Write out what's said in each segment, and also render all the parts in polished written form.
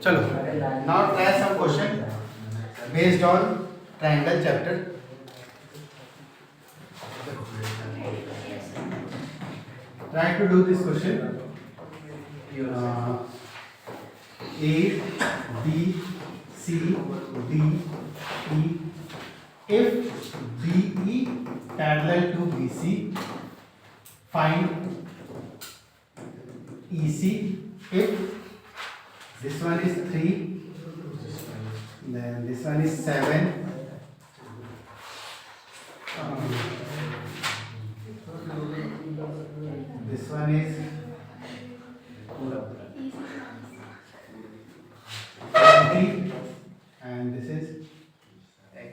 चलो, now try some question based on triangle chapter. Try to do this question. A, B, C, D, E. If DE parallel to BC, find EC. If this one is 3, then this one is 7. This one is 20 and this is x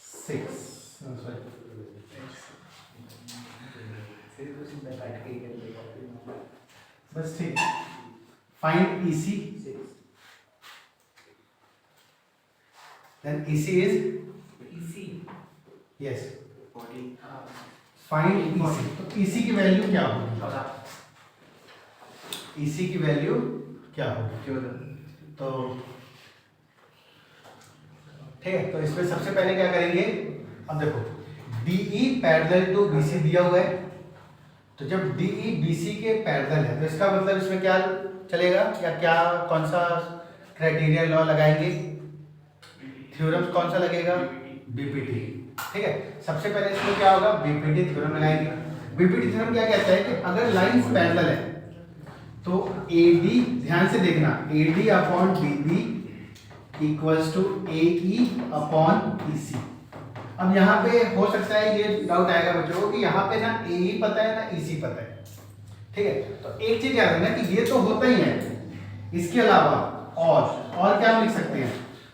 6. No, sorry. बस ठीक. Find EC. Then EC is yes. Find EC. तो EC की value क्या होगी? EC की value क्या होगी? तो ठीक है, तो इसमें सबसे पहले क्या करेंगे? अब देखो, DE पैरेलल टू BC दिया हुआ है, तो जब DE BC के पैरेलल है तो इसका मतलब इसमें क्या चलेगा या क्या कौन सा क्राइटेरिया लॉ लगाएंगे? थ्योरम कौन सा लगेगा? BPT. ठीक है, सबसे पहले इसमें क्या होगा? BPT थ्योरम लगाएंगे. BPT थ्योरम क्या कहता है कि अगर लाइंस पैरेलल है तो AD, ध्यान से देखना, AD upon DB equals to AE upon EC. अब यहाँ पे हो सकता है ये डाउट आएगा बच्चों को कि यहाँ पे ना AE पता है ना EC पता है. ठीक है, तो एक चीज याद रखना कि ये तो होता ही है, इसके अलावा और क्या हम लिख सकते हैं?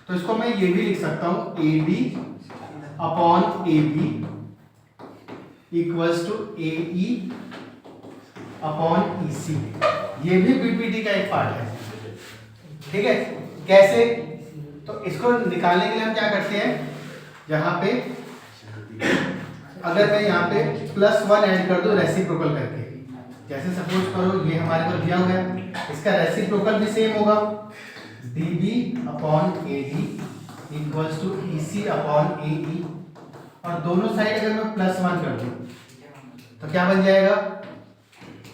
तो इसको मैं ये भी लिख सकता हूँ AD upon AB equals to AE upon EC. ये भी BPT का एक पार्ट है. ठीक है, कैसे? तो इसको निकालने के लिए हम क्या करते हैं, यहाँ पे अगर मैं यहाँ पे +1 ऐड कर दूं रेसिप्रोकल करके, जैसे सपोज करो ये हमारे को दिया हुआ है, इसका रेसिप्रोकल भी सेम होगा, DB upon AD equals to EC upon AE. और दोनों साइड अगर मैं +1 कर दूं तो क्या बन जाएगा?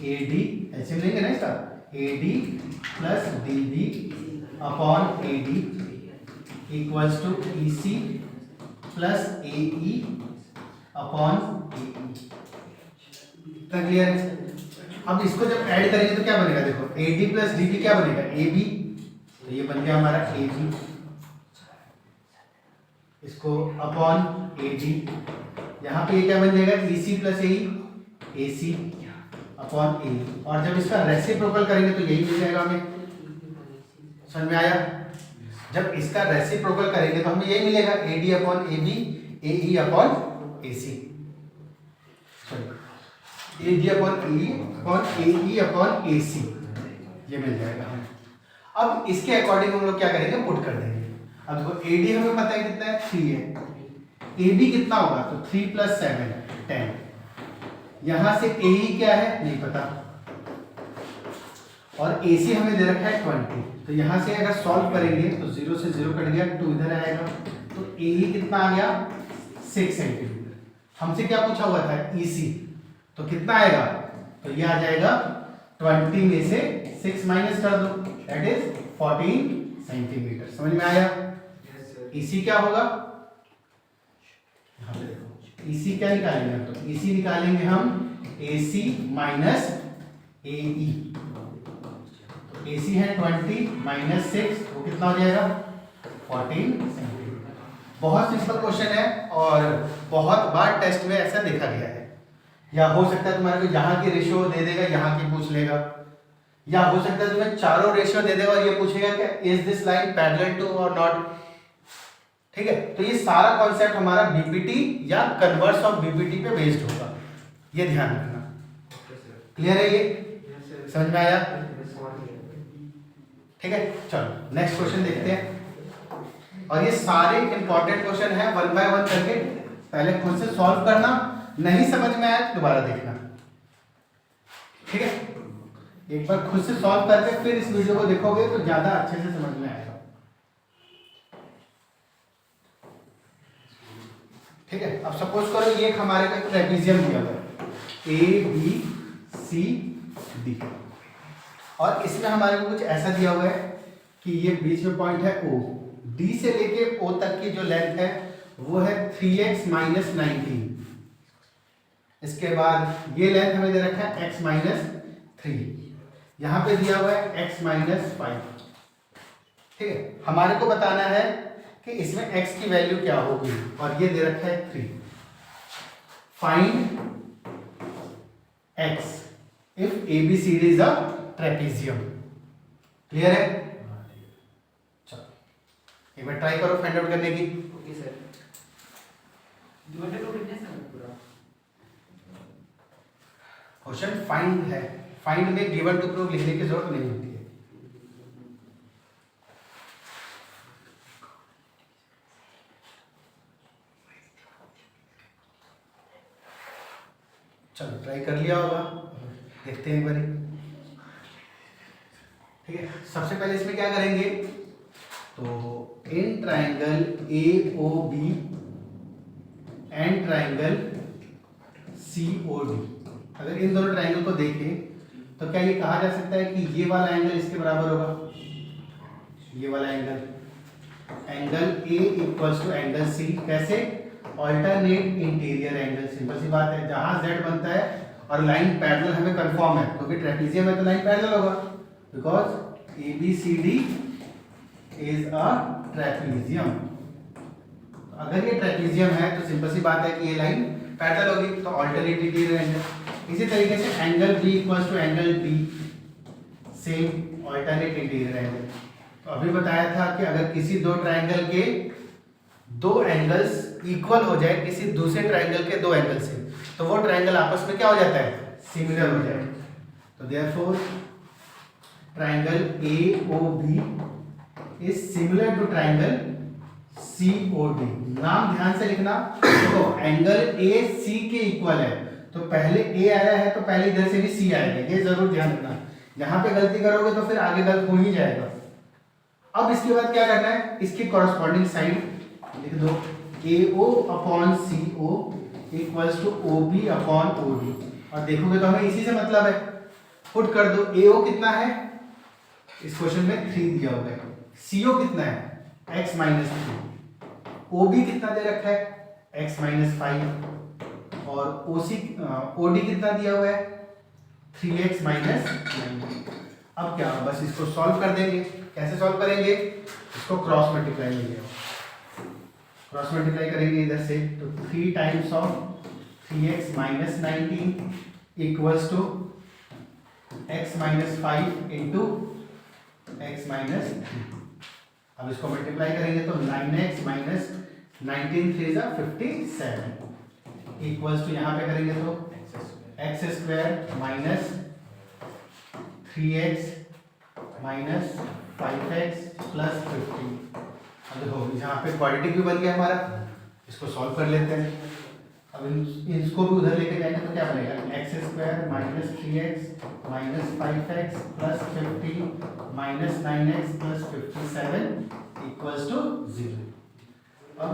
AD, ऐसे लेंगे ना इसका, AD plus DB upon AD equals to EC plus AE upon AE. Clear है? अब इसको जब ऐड करेंगे तो क्या बनेगा? देखो, AD प्लस DB क्या बनेगा? AB. तो ये बन गया हमारा AB. इसको अपॉन AD. यहाँ पे ये क्या बन जाएगा? EC plus AE, AC upon AE. और जब इसका रेसिप्रोकल करेंगे तो यही मिल जाएगा हमें. समझ में आया? जब इसका रेसिप्रोकल करेंगे तो हमें यही मिलेगा, AD upon AB, AE upon AC. Sorry, AD upon AE upon AE upon AC, ये मिल जाएगा हमें. अब इसके अकॉर्डिंग हम लोग क्या करेंगे? पुट कर देंगे. अब देखो, AD हमें पता है कितना है? 3 है. AB कितना होगा? तो 3 + 7 10. यहां से AE क्या है? नहीं पता. और AC हमें दे रखा है 20. तो यहां से अगर सॉल्व करेंगे तो 0 से 0 कट गया, 2 इधर आएगा. तो AE कितना आ गया? 6 सेंटीमीटर. हमसे क्या पूछा हुआ था? EC. तो कितना आएगा? तो ये आ जाएगा 20 में से 6 माइनस कर दो, दैट इज 14 सेंटीमीटर. समझ में आया? EC क्या होगा? यहाँ पे देखो, EC क्या निकालेंगे? तो EC निकालेंगे हम AC माइनस AE. तो AC है 20 माइनस 6, वो कितना हो जाएगा? 14 सेंटीमीटर. बहुत सिंपल क्वेश्चन है और बहुत बार टेस्ट में ऐसा देखा गया है. या हो सकता है तुम्हारे को यहाँ की रेशियो दे देगा, यहाँ की पूछ लेगा, या हो सकता है तुम्हें चारों रेशियो दे देगा और ये पूछेगा कि is this line parallel to और नॉट. ठीक है, तो ये सारा कॉन्सेप्ट हमारा BPT या कन्वर्स ऑफ BPT पे बेस्ड होगा, ये ध्यान रखना. क्लियर है? ये समझ में आया? ठीक है, चलो नेक्स्ट क्वेश्चन देखते हैं. और ये सारे इंपॉर्टेंट क्वेश्चन है, 1 बाय 1 करके पहले खुद से सॉल्व करना, नहीं समझ में आया तो दोबारा देखना. ठीक है, एक बार खुद से सॉल्व करके फिर इस वीडियो को देखोगे तो ज्यादा अच्छे से समझ में आएगा। ठीक है, अब सपोज करो ये हमारे का ट्रेपेजियम दिया हुआ है ABCD, और इसमें हमारे को कुछ ऐसा दिया हुआ है कि ये बीच में पॉइंट है O, D से लेके O तक की जो लेंथ है वो है 3x माइनस 19। इसके बाद ये लेंथ हमें दे रखा है x माइनस 3, यहाँ पे दिया हुआ है x माइनस 5। ठीक है, हमारे को बताना है कि इसमें x की वैल्यू क्या होगी, और ये दे रखा है 3। Find x if ABCD is a trapezium। Clear है? चलो एक बार ट्राई करो फाइंड आउट करने की। ओके सर, क्वेश्चन फाइंड है, फाइंड में गिवन टू प्रूव लिखने की जरूरत नहीं होती है। चलो ट्राई कर लिया होगा, देखते हैं एक बार। ठीक है, सबसे पहले इसमें क्या करेंगे, तो in triangle AOB and triangle COD, अगर इन दोनों ट्राइंगल को देखें तो क्या ये कहा जा सकता है कि ये वाला एंगल इसके बराबर होगा, ये वाला angle, angle A equals to angle C। कैसे? Alternate interior angle. सिंपल सी बात है, जहां Z बनता है और लाइन पैरेलल हमें कंफर्म है, क्योंकि ट्रेपेजियम है तो लाइन पैरेलल होगा, because ABCD is a trapezium. अगर ये ट्रेपेजियम है तो सिंपल सी बात है कि ये लाइन पैरेलल होगी, तो ऑल्टरनेट इंटीरियर एंगल। इसी तरीके से angle B equals to angle D, same alternate interior angle. तो अभी बताया था कि अगर किसी दो ट्राइंगल के दो एंगल्स इक्वल हो जाए किसी दूसरे ट्राइंगल के दो एंगल से, तो वो ट्राइंगल आपस में क्या हो जाता है, सिमिलर हो जाए। तो therefore triangle AOB is similar to triangle COD। नाम ध्यान से लिखना, देखो एंगल AC के इक्वल है, तो पहले A आया है तो पहले इधर से भी C आएगा, ये जरूर ध्यान रखना। यहाँ पे गलती करोगे तो फिर आगे गलत हो ही जाएगा। अब इसके बाद क्या करना है, इसकी कॉरस्पॉन्डिंग साइड लिख दो, AO upon CO equals to OB upon OD, और देखोगे तो हमें इसी से मतलब है, पुट कर दो। AO कितना है, इस क्वेश्चन में 3 दिया हुआ है, CO कितना है x माइनस 3, OB कितना दे रखा है x माइनस 5, और OD कितना दिया हुआ है 3x माइनस 9। अब क्या, बस इसको सॉल्व कर देंगे। कैसे सॉल्व करेंगे, इसको क्रॉस मल्टीप्लाई लेंगे, क्रॉस मल्टीप्लाई करेंगे इधर से, तो 3 times of 3x minus 19 equals to x minus 5 into x minus 3। अब इसको मल्टीप्लाई करेंगे तो 9x माइनस 19 3 जा 57 इक्वल्स टू, यहाँ पे करेंगे तो x square minus 3x minus 5x plus 15। अब देखो यहाँ पे क्वाड्रेटिक भी बन गया हमारा, इसको सॉल्व कर लेते हैं। अब इसको भी उधर लेके जाएंगे तो क्या बनेगा, x square minus 3x minus 5x plus 15 minus 9x plus 57 equals to 0। अब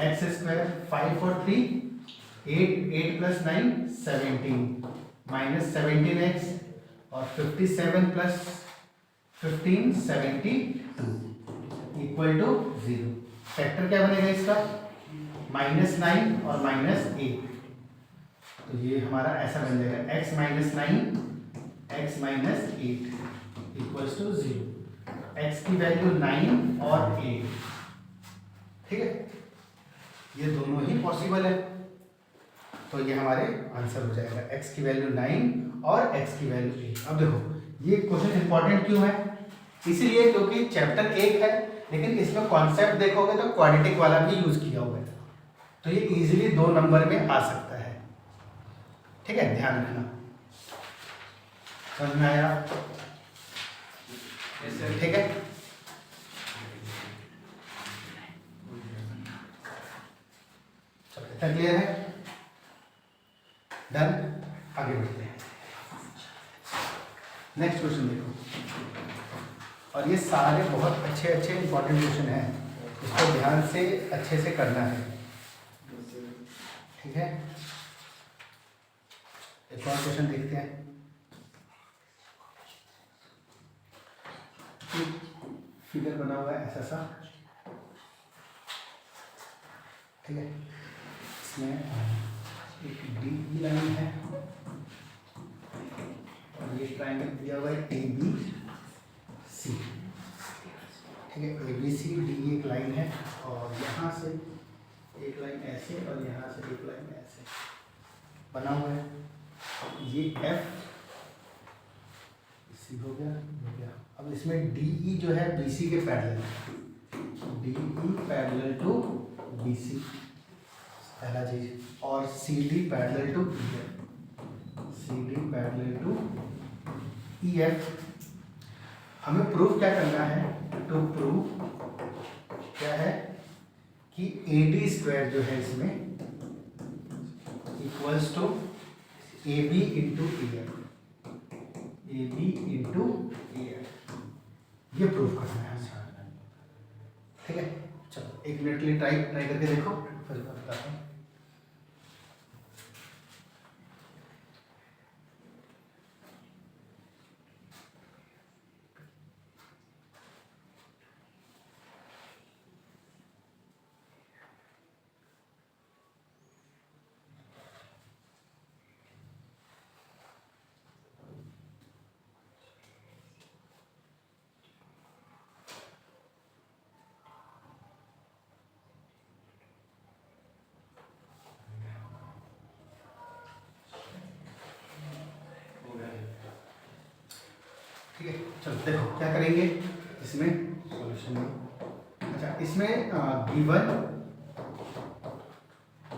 x स्क्वायर 5 और 3 8 प्लस 9 17 माइनस 17x और 57 प्लस 15 72 इक्वल टू 0। फैक्टर क्या बनेगा इसका, -9 और -8, तो ये हमारा ऐसा बन जाएगा x minus 9 x minus 8 equals to 0। x की वैल्यू 9 और 8। ठीक है, ये दोनों ही पॉसिबल है, तो ये हमारे आंसर हो जाएगा, x की वैल्यू 9 और x की वैल्यू 8। अब देखो ये क्वेश्चन इंपॉर्टेंट क्यों है, इसलिए क्योंकि चैप्टर 1 है, लेकिन इसमें कॉन्सेप्ट देखोगे तो क्वाड्रेटिक वाला भी यूज किया हुआ है, तो ये इजीली 2 नंबर में आ सकता है। ठीक है, ध्यान रखना। समझ में आया? ठीक है, चलो इतना क्लियर है, डन। आगे बढ़ते हैं नेक्स्ट और ये सारे बहुत अच्छे अच्छे इंपॉर्टेंट क्वेश्चन हैं, इसको ध्यान से अच्छे से करना है, ठीक है। एक और क्वेश्चन देखते हैं। फिगर बना हुआ है ऐसा सा, ठीक है। इसमें एक डी लाइन है और ये ट्रायंगल दिया हुआ है ए बी सी, ठीक है। ए बी सी डी एक लाइन है और यहाँ से एक लाइन ऐसे और यहाँ से एक लाइन ऐसे बना हुआ है। ये एफ सी हो गया। अब इसमें डी ई जो है बी सी के parallel, D E parallel to B C, पहला चीज। और C D parallel to E F, C D parallel to E F. हमें प्रूफ क्या करना है? टू प्रूव क्या है कि ए डी स्क्वायर जो है इसमें equals to A B into E F, A B into A F, ये प्रूफ करना है, ठीक है। चलो 1 मिनट के लिए ट्राई करके देखो, फिर बताता हूँ। ठीक है, चलो देखो क्या करेंगे इसमें सॉल्यूशन में। अच्छा, इसमें गिवन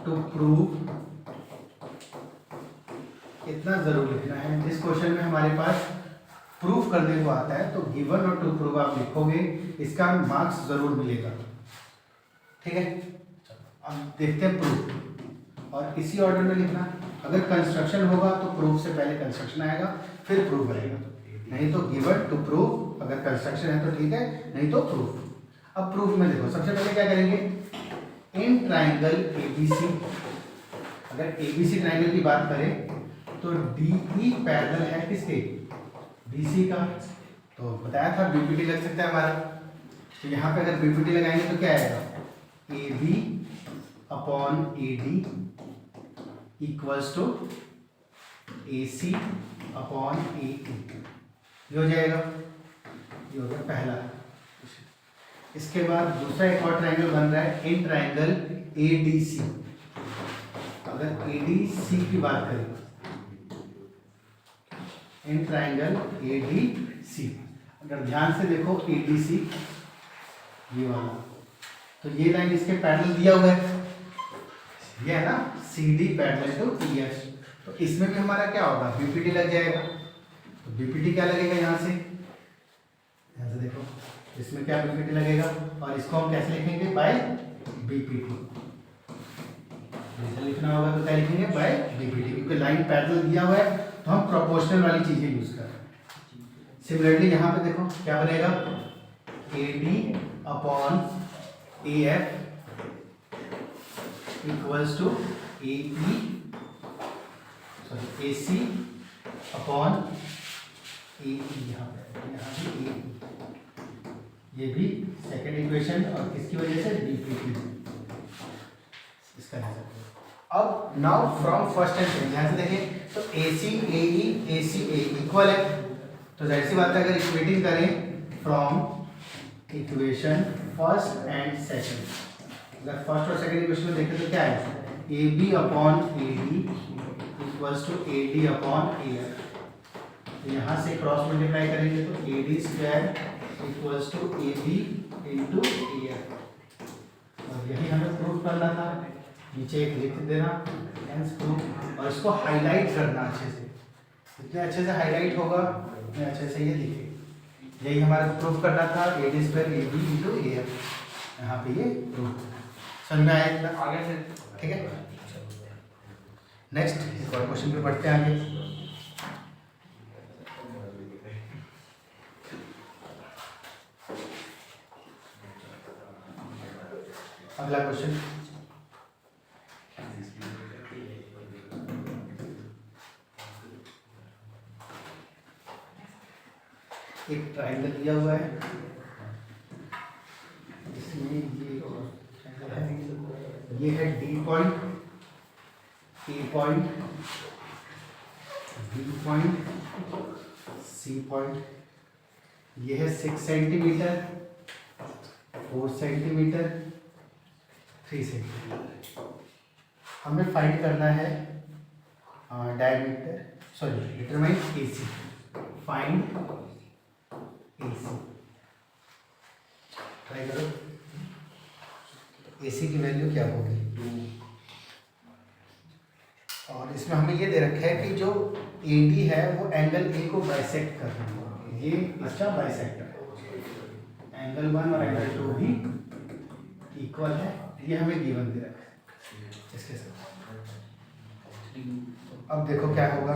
टू प्रूव इतना जरूर लिखना है। जिस क्वेश्चन में हमारे पास प्रूफ करने को आता है तो गिवन और टू प्रूव आप लिखोगे, इसका मार्क्स जरूर मिलेगा, ठीक है। अब देखते हैं प्रूफ, और इसी ऑर्डर में लिखना। अगर कंस्ट्रक्शन होगा तो प्रूफ से पहले कंस्ट्रक्शन आएगा, फिर प्रूफ आएगा, नहीं तो गिवन टू प्रूफ। अगर कंस्ट्रक्शन है तो ठीक है, नहीं तो प्रूफ। अब प्रूफ में देखो, सबसे पहले क्या करेंगे, इन ट्राइंगल एबीसी, अगर एबीसी ट्राइंगल की बात करें तो डीई पैरेलल है किसके? बीसी का। तो बताया था बीपीटी लग सकता है हमारा, तो यहाँ पे अगर बीपीटी लगाएंगे तो क्या आएगा, A B upon A D equals to A C upon A E, ये हो जाएगा, ये हो गया पहला। इसके बाद दूसरा एक और ट्राइंगल बन रहा है, इन ट्राइंगल ए डी सी। अगर ए डी सी की बात करें, इन ट्राइंगल ए डी सी, अगर ध्यान से देखो ए डी सी ये वाला, तो ये लाइन इसके पैरेलल दिया हुआ है, ये है ना, C D parallel to E F. तो इसमें भी हमारा क्या होगा, बीपीटी लग जाएगा। तो बीपीटी क्या लगेगा, यहाँ से देखो, इसमें क्या बीपीटी लगेगा, और इसको हम कैसे लिखेंगे, बाय बीपीटी। जैसे लिखना होगा तो क्या लिखेंगे, बाय बीपीटी, क्योंकि लाइन पैरेलल दिया हुआ है तो हम प्रोपोर्शनल वाली चीजें यूज कर रहे हैं। सिमिलरली यहाँ पे देखो क्या बनेगा, A D upon A F equals to A E, sorry A C upon A E, यहाँ भी ए, ये भी सेकेंड इक्वेशन, और किसकी वजह से, बीपीटी, इसका आंसर। अब now from first and second, यहाँ से देखें तो ए सी ए ई, ए सी ए इक्वल है, तो जाहिर सी बात है अगर इक्वेटिंग करें from equation first and second, अगर फर्स्ट और सेकंड इक्वेशन में देखें तो क्या है, A B upon A D equals to A D upon A F. यहाँ से क्रॉस मल्टीप्लाई करेंगे तो A D square equals to A B into A F, और यही हमें प्रूफ करना था। नीचे एक लिख देना हेंस प्रूफ, और इसको हाईलाइट करना अच्छे से, जितने अच्छे से हाईलाइट होगा उतने अच्छे से ये लिखे। यही हमारा प्रूफ करना था, A D square A B into A F, यहाँ पे ये प्रूफ समझ में आया आगे से, ठीक है। नेक्स्ट एक और क्वेश्चन पे पढ़ते हैं आगे। अगला क्वेश्चन, एक ट्राइंगल दिया हुआ है, इसमें ये है D point, A point, B point, C point, ये है 6 सेंटीमीटर, 4 सेंटीमीटर, 3 सेंटीमीटर। हमें फाइंड करना है diameter, sorry determine AC, find AC. Try करो, एसी की वैल्यू क्या होगी। और इसमें हमें ये दे रखा है कि जो एडी है वो एंगल ए को बाइसेक्ट कर रही है, ये इसका बाइसेक्टर है, एंगल 1 और एंगल 2 भी इक्वल है, ये हमें गिवन दे रखा है इसके साथ। अब देखो क्या होगा,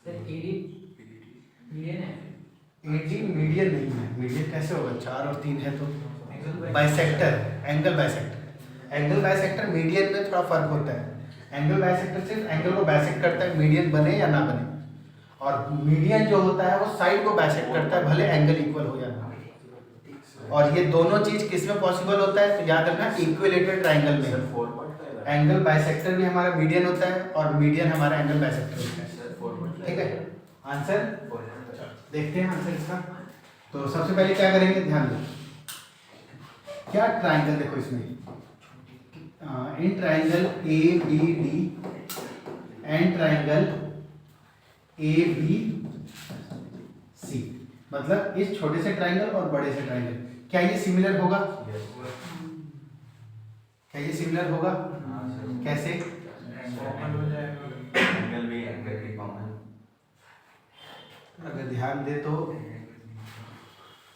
एडी मीडियन नहीं है, मीडियन कैसे होगा, 4 और 3 है तो bisector, angle bisector. Angle bisector median में थोड़ा फर्क होता है, एंगल बाइसेक्टर सिर्फ एंगल को बाइसेक्ट करता है, मीडियन बने या ना बने, और मीडियन जो होता है वो साइड को बाइसेक्ट करता है, भले एंगल इक्वल हो जाना। और ये दोनों चीज किस में पॉसिबल होता है, तो याद रखना इक्विलेटरल ट्राइंगल में एंगल बाइसेक्टर भी हमारा मीडियन होता है और मीडियन हमारा एंगल बाइसेक्टर होता है। ठीक है, आंसर देखते हैं आंसर इसका। तो सबसे पहले क्या करेंगे, ध्यान दो क्या ट्राइंगल, देखो इसमें in triangle A B D and triangle A B C, मतलब इस छोटे से ट्राइंगल और बड़े से ट्राइंगल, क्या ये सिमिलर होगा, क्या ये सिमिलर होगा, कैसे, एंगल भी कॉमन, अगर ध्यान दे तो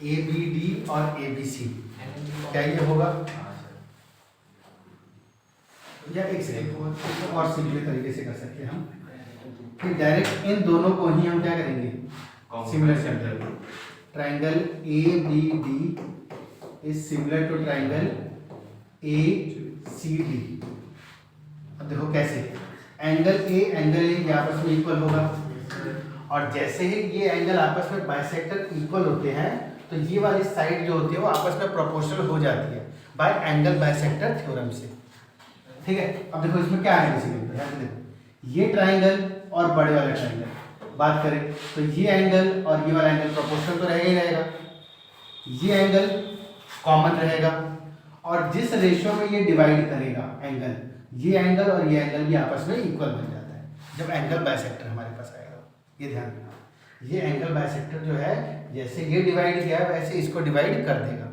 ए बी डी और ए बी सी, क्या ये होगा, या एक सेकंड और सिंपल तरीके से कर सकते हैं हम कि डायरेक्ट इन दोनों को ही हम क्या करेंगे, similar center, triangle A B D is similar to triangle A C D. अब देखो कैसे, एंगल ए आपस में इक्वल होगा, और जैसे ही ये एंगल आपस में बाइसेक्टर इक्वल होते हैं तो ये वाली साइड जो होती है वो आपस में प्रोपोर्शनल हो जाती है बाय एंगल बाइसेक्टर थ्योरम से। ठीक है, अब देखो इसमें क्या है, देखो ये ट्राइंगल और बड़े वाले ट्राइंगल बात करें तो ये एंगल और ये वाला एंगल प्रोपोर्शनल तो रहेगा ही रहेगा, ये एंगल कॉमन रहेगा, और जिस रेशियो में ये डिवाइड करेगा एंगल, ये एंगल और ये एंगल भी आपस में इक्वल बन जाता है जब एंगल बाइसेक्टर हमारे पास आएगा। ये ध्यान रखना, ये एंगल बाइसेक्टर जो है जैसे ये डिवाइड किया है वैसे इसको डिवाइड कर देगा,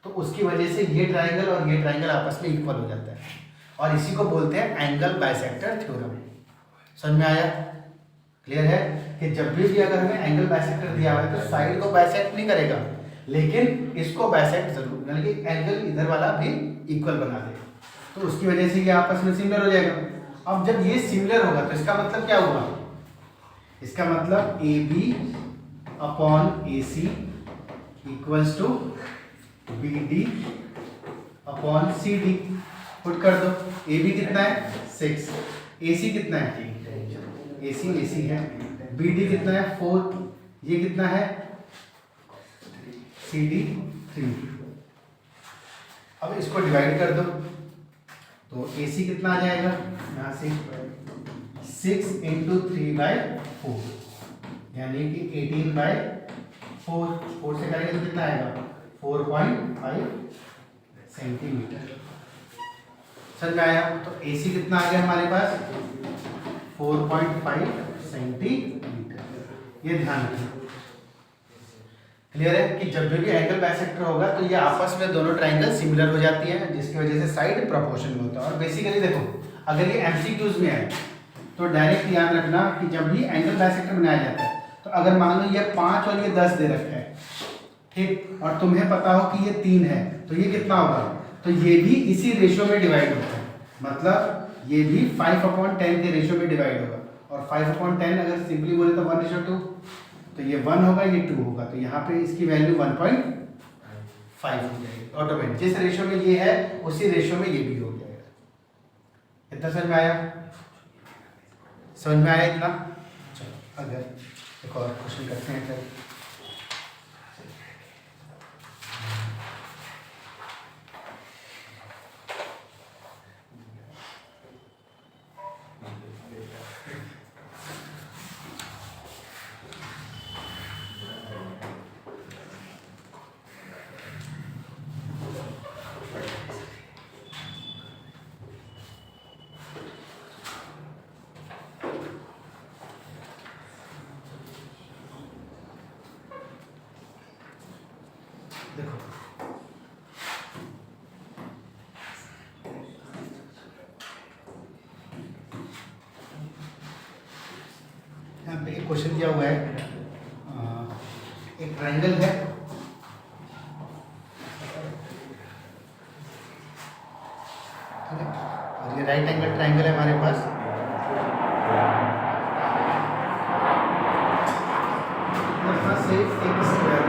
तो उसकी वजह से ये ट्राइंगल और ये ट्राइंगल आपस में इक्वल हो जाता है, और इसी को बोलते हैं एंगल बाइसेक्टर थ्योरम। समझ में आया, क्लियर है कि जब भी अगर हमें एंगल बाइसेक्टर दिया हुआ है तो साइड को बाइसेक्ट नहीं करेगा, लेकिन इसको बाइसेक्ट जरूर, यानी कि एंगल इधर वाला भी इक्वल बना देगा, तो उसकी वजह से ये आपस में सिमिलर हो जाएगा। अब जब ये सिमिलर होगा तो इसका मतलब क्या होगा, इसका मतलब A B upon A C equals to B D upon C D. Put कर दो, ए बी कितना है 6, ए सी कितना है, ए सी है, बी डी कितना है 4, ये कितना है सी डी 3। अब इसको डिवाइड कर दो तो ए सी कितना आ जाएगा, यहाँ से 6 इंटू 3/4 यानी कि 18/4, 4 से करेंगे तो कितना आएगा 4.5 सेंटीमीटर। समझ में आया, तो AC कितना आ गया हमारे पास 4.5 सेंटीमीटर। ये ध्यान रखना, क्लियर है कि जब भी एंगल बाइसेक्टर होगा तो ये आपस में दोनों ट्राइंगल सिमिलर हो जाती है, जिसकी वजह से साइड प्रोपोर्शनल होता है। और बेसिकली देखो अगर ये MCQs में है तो डायरेक्ट ध्यान रखना कि जब भी एंगल बाइसेक्टर बनाया जाता है तो अगर मान लो ये 5 और ये 10 दे रखा है, ठीक, और तुम्हें पता हो कि ये 3 है तो ये कितना होगा, तो ये भी इसी रेशियो में डिवाइड होता है, मतलब ये भी 5/10 के रेशियो में डिवाइड होगा, और 5/10 अगर सिंपली बोले तो 1:2, तो ये 1 होगा ये 2 होगा, तो यहाँ पे इसकी वैल्यू 1.5 5 हो जाएगा ऑटोमेटिक। जिस रेशो में ये है उसी रेशो में ये भी हो जाएगा। इतना समझ में आया? समझ में आया इतना? चलो अगर एक और क्वेश्चन करते हैं फिर। देखो यहाँ पे एक क्वेश्चन दिया हुआ है, एक ट्रायंगल है, ठीक है, और ये राइट एंगल ट्रायंगल है हमारे पास। यहाँ से एक स्क्वायर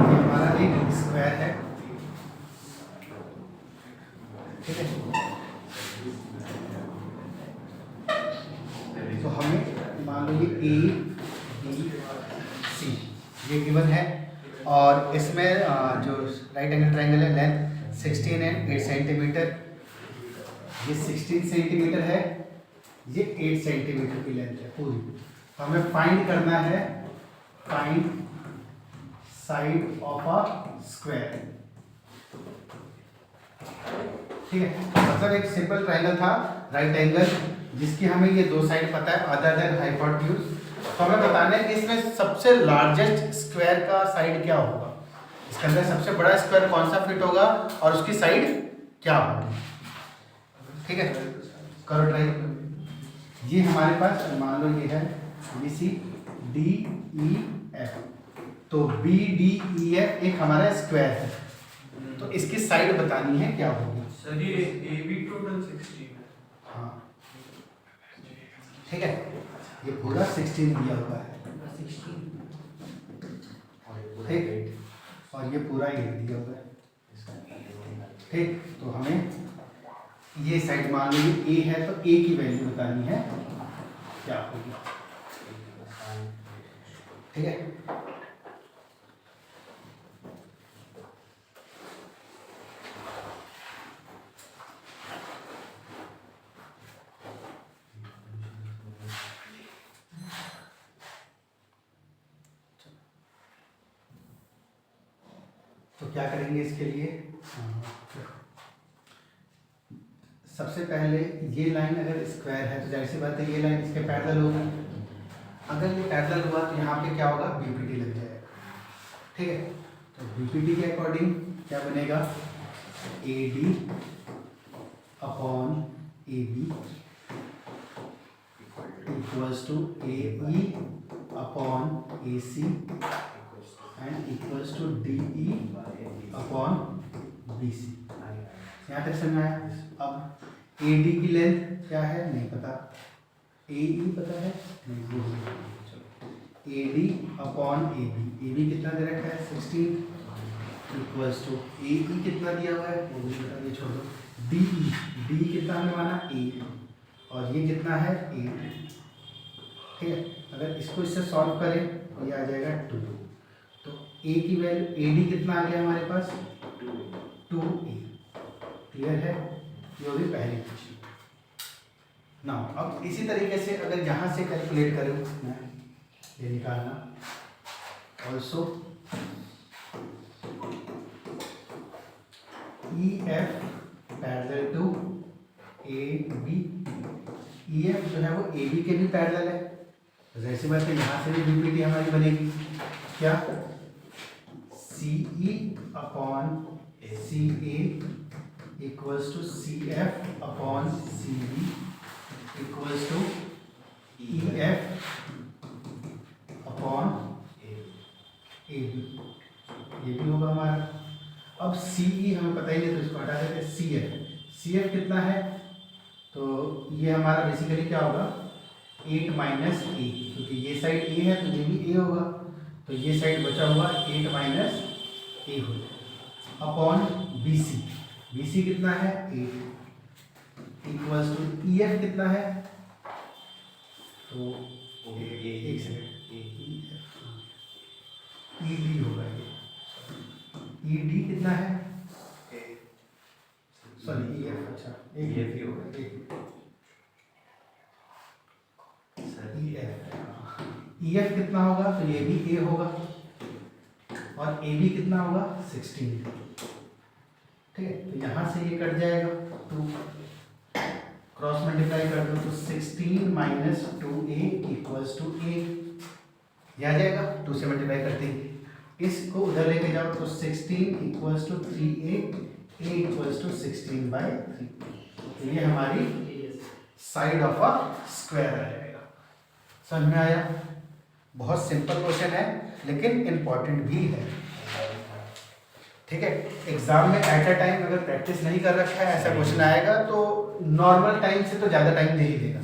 हमारा एक स्क्वायर है, ठीक है। तो हमें मान लो ये ए बी सी ये गिवन है, और इसमें जो राइट एंगल ट्रायंगल है लेंथ 16 एंड 8 सेंटीमीटर, ये 16 सेंटीमीटर है, ये 8 सेंटीमीटर की लेंथ है पूरी। तो हमें फाइंड करना है find side of a square, ठीक है। मतलब एक सिंपल ट्रायंगल था राइट एंगल, जिसकी हमें ये दो साइड पता है अदर देन हाइपोटेन्यूज। तो हमें बताना है कि इसमें सबसे लार्जेस्ट स्क्वायर का साइड क्या होगा, इसके अंदर सबसे बड़ा स्क्वायर कौन सा फिट होगा और उसकी साइड क्या होगी, ठीक है। करो ट्राई। ये हमारे पास मान लो ये है B C D E F, तो बी डी ई एफ एक हमारा स्क्वायर है, तो इसकी साइड बतानी है क्या होगी। सर ये ए बी टोटल 16 है। हाँ ठीक है, ये पूरा 16 दिया हुआ है, ठीक, और ये पूरा 8 दिया हुआ है, ठीक। तो हमें ये साइड मान लो ये ए है, तो ए की वैल्यू बतानी है क्या होगी, ठीक है। तो क्या करेंगे इसके लिए, सबसे पहले ये लाइन अगर स्क्वायर है तो जाहिर सी बात है ये लाइन इसके पैरेलल होगा। अगर ये पैरेलल हुआ तो यहाँ पे क्या होगा, बीपीटी लग जाएगा, ठीक है। तो बीपीटी के अकॉर्डिंग क्या बनेगा, A D upon A B equals to A E upon A C and equals to D E upon B C. यहाँ तक समझ आया। अब ए डी की लेंथ क्या है नहीं पता, ए ई पता है नहीं, वो A D upon A B कितना दे रखा है 16 इक्वल्स टू ए ई कितना दिया हुआ है वो भी बता, ये छोड़ दो। डी कितना हमने माना ए, और ये कितना है 8, ठीक है। अगर इसको इससे सॉल्व करें तो ये आ जाएगा 2, तो ए की वैल्यू ए डी कितना आ गया हमारे पास 2a, क्लियर है, ये भी पहली पूछी ना। अब इसी तरीके से अगर यहाँ से कैलकुलेट करूँ ये निकालना, also E F parallel to A B, E F जो है वो ए बी के भी पैरेलल है, तो जैसी बात है यहाँ से भी बीपीटी हमारी बनेगी क्या, C E upon C A equals to C F upon C B equals to E F upon A B, ये भी होगा हमारा। अब सी ई हमें पता ही नहीं तो इसको हटा देते, सी एफ कितना है, तो ये हमारा बेसिकली क्या होगा 8 माइनस ए, क्योंकि ये साइड ए है तो ये भी ए होगा, तो ये साइड बचा हुआ 8 माइनस ए हो जाएगा अपॉन बी सी कितना है 8 इक्वल्स टू ई एफ कितना है, तो एक सेकेंड ई डी होगा ये, ई डी कितना है, सॉरी ई एफ, अच्छा एक EF ही होगा। ई एफ कितना होगा, तो ये भी ए होगा और ए बी कितना होगा 16, ठीक है। तो यहाँ से ये कट जाएगा 2, क्रॉस मल्टीप्लाई कर दो तो 16 minus 2a equals to a, ये आ जाएगा 2 से मल्टीप्लाई करते ही। इसको उधर लेके जाओ तो 16 equals to 3a, a equals to 16/3। ये हमारी साइड ऑफ अ स्क्वायर आ जाएगा। समझ में आया? बहुत सिंपल क्वेश्चन है लेकिन इम्पॉर्टेंट भी है, ठीक है। एग्जाम में एट अ टाइम अगर प्रैक्टिस नहीं कर रखा है ऐसा क्वेश्चन आएगा तो नॉर्मल टाइम से तो ज़्यादा टाइम दे ही देगा,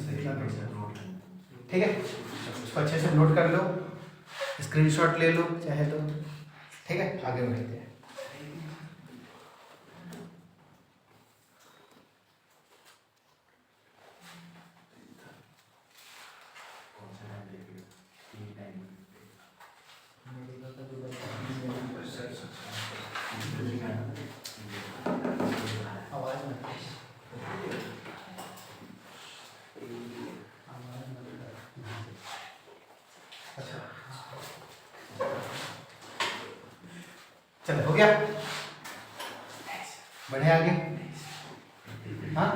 ठीक है। उसको अच्छे से नोट कर लो, स्क्रीनशॉट ले लो चाहे तो, ठीक है। आगे बढ़ते हैं। आवाज में अच्छा चलो हो गया, बढ़े आगे। हाँ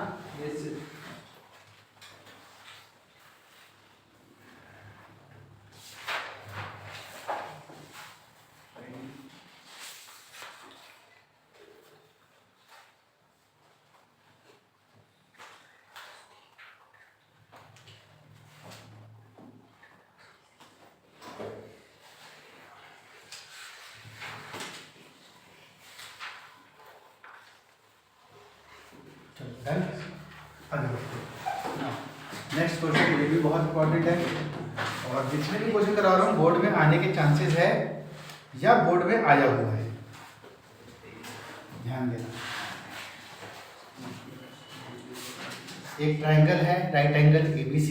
डन। आगे नेक्स्ट क्वेश्चन, ये भी बहुत इंपॉर्टेंट है और जितने भी क्वेश्चन करा रहा हूँ बोर्ड में आने के चांसेस है या बोर्ड में आया हुआ है, ध्यान देना। एक ट्राइंगल है, राइट एंगल ABC,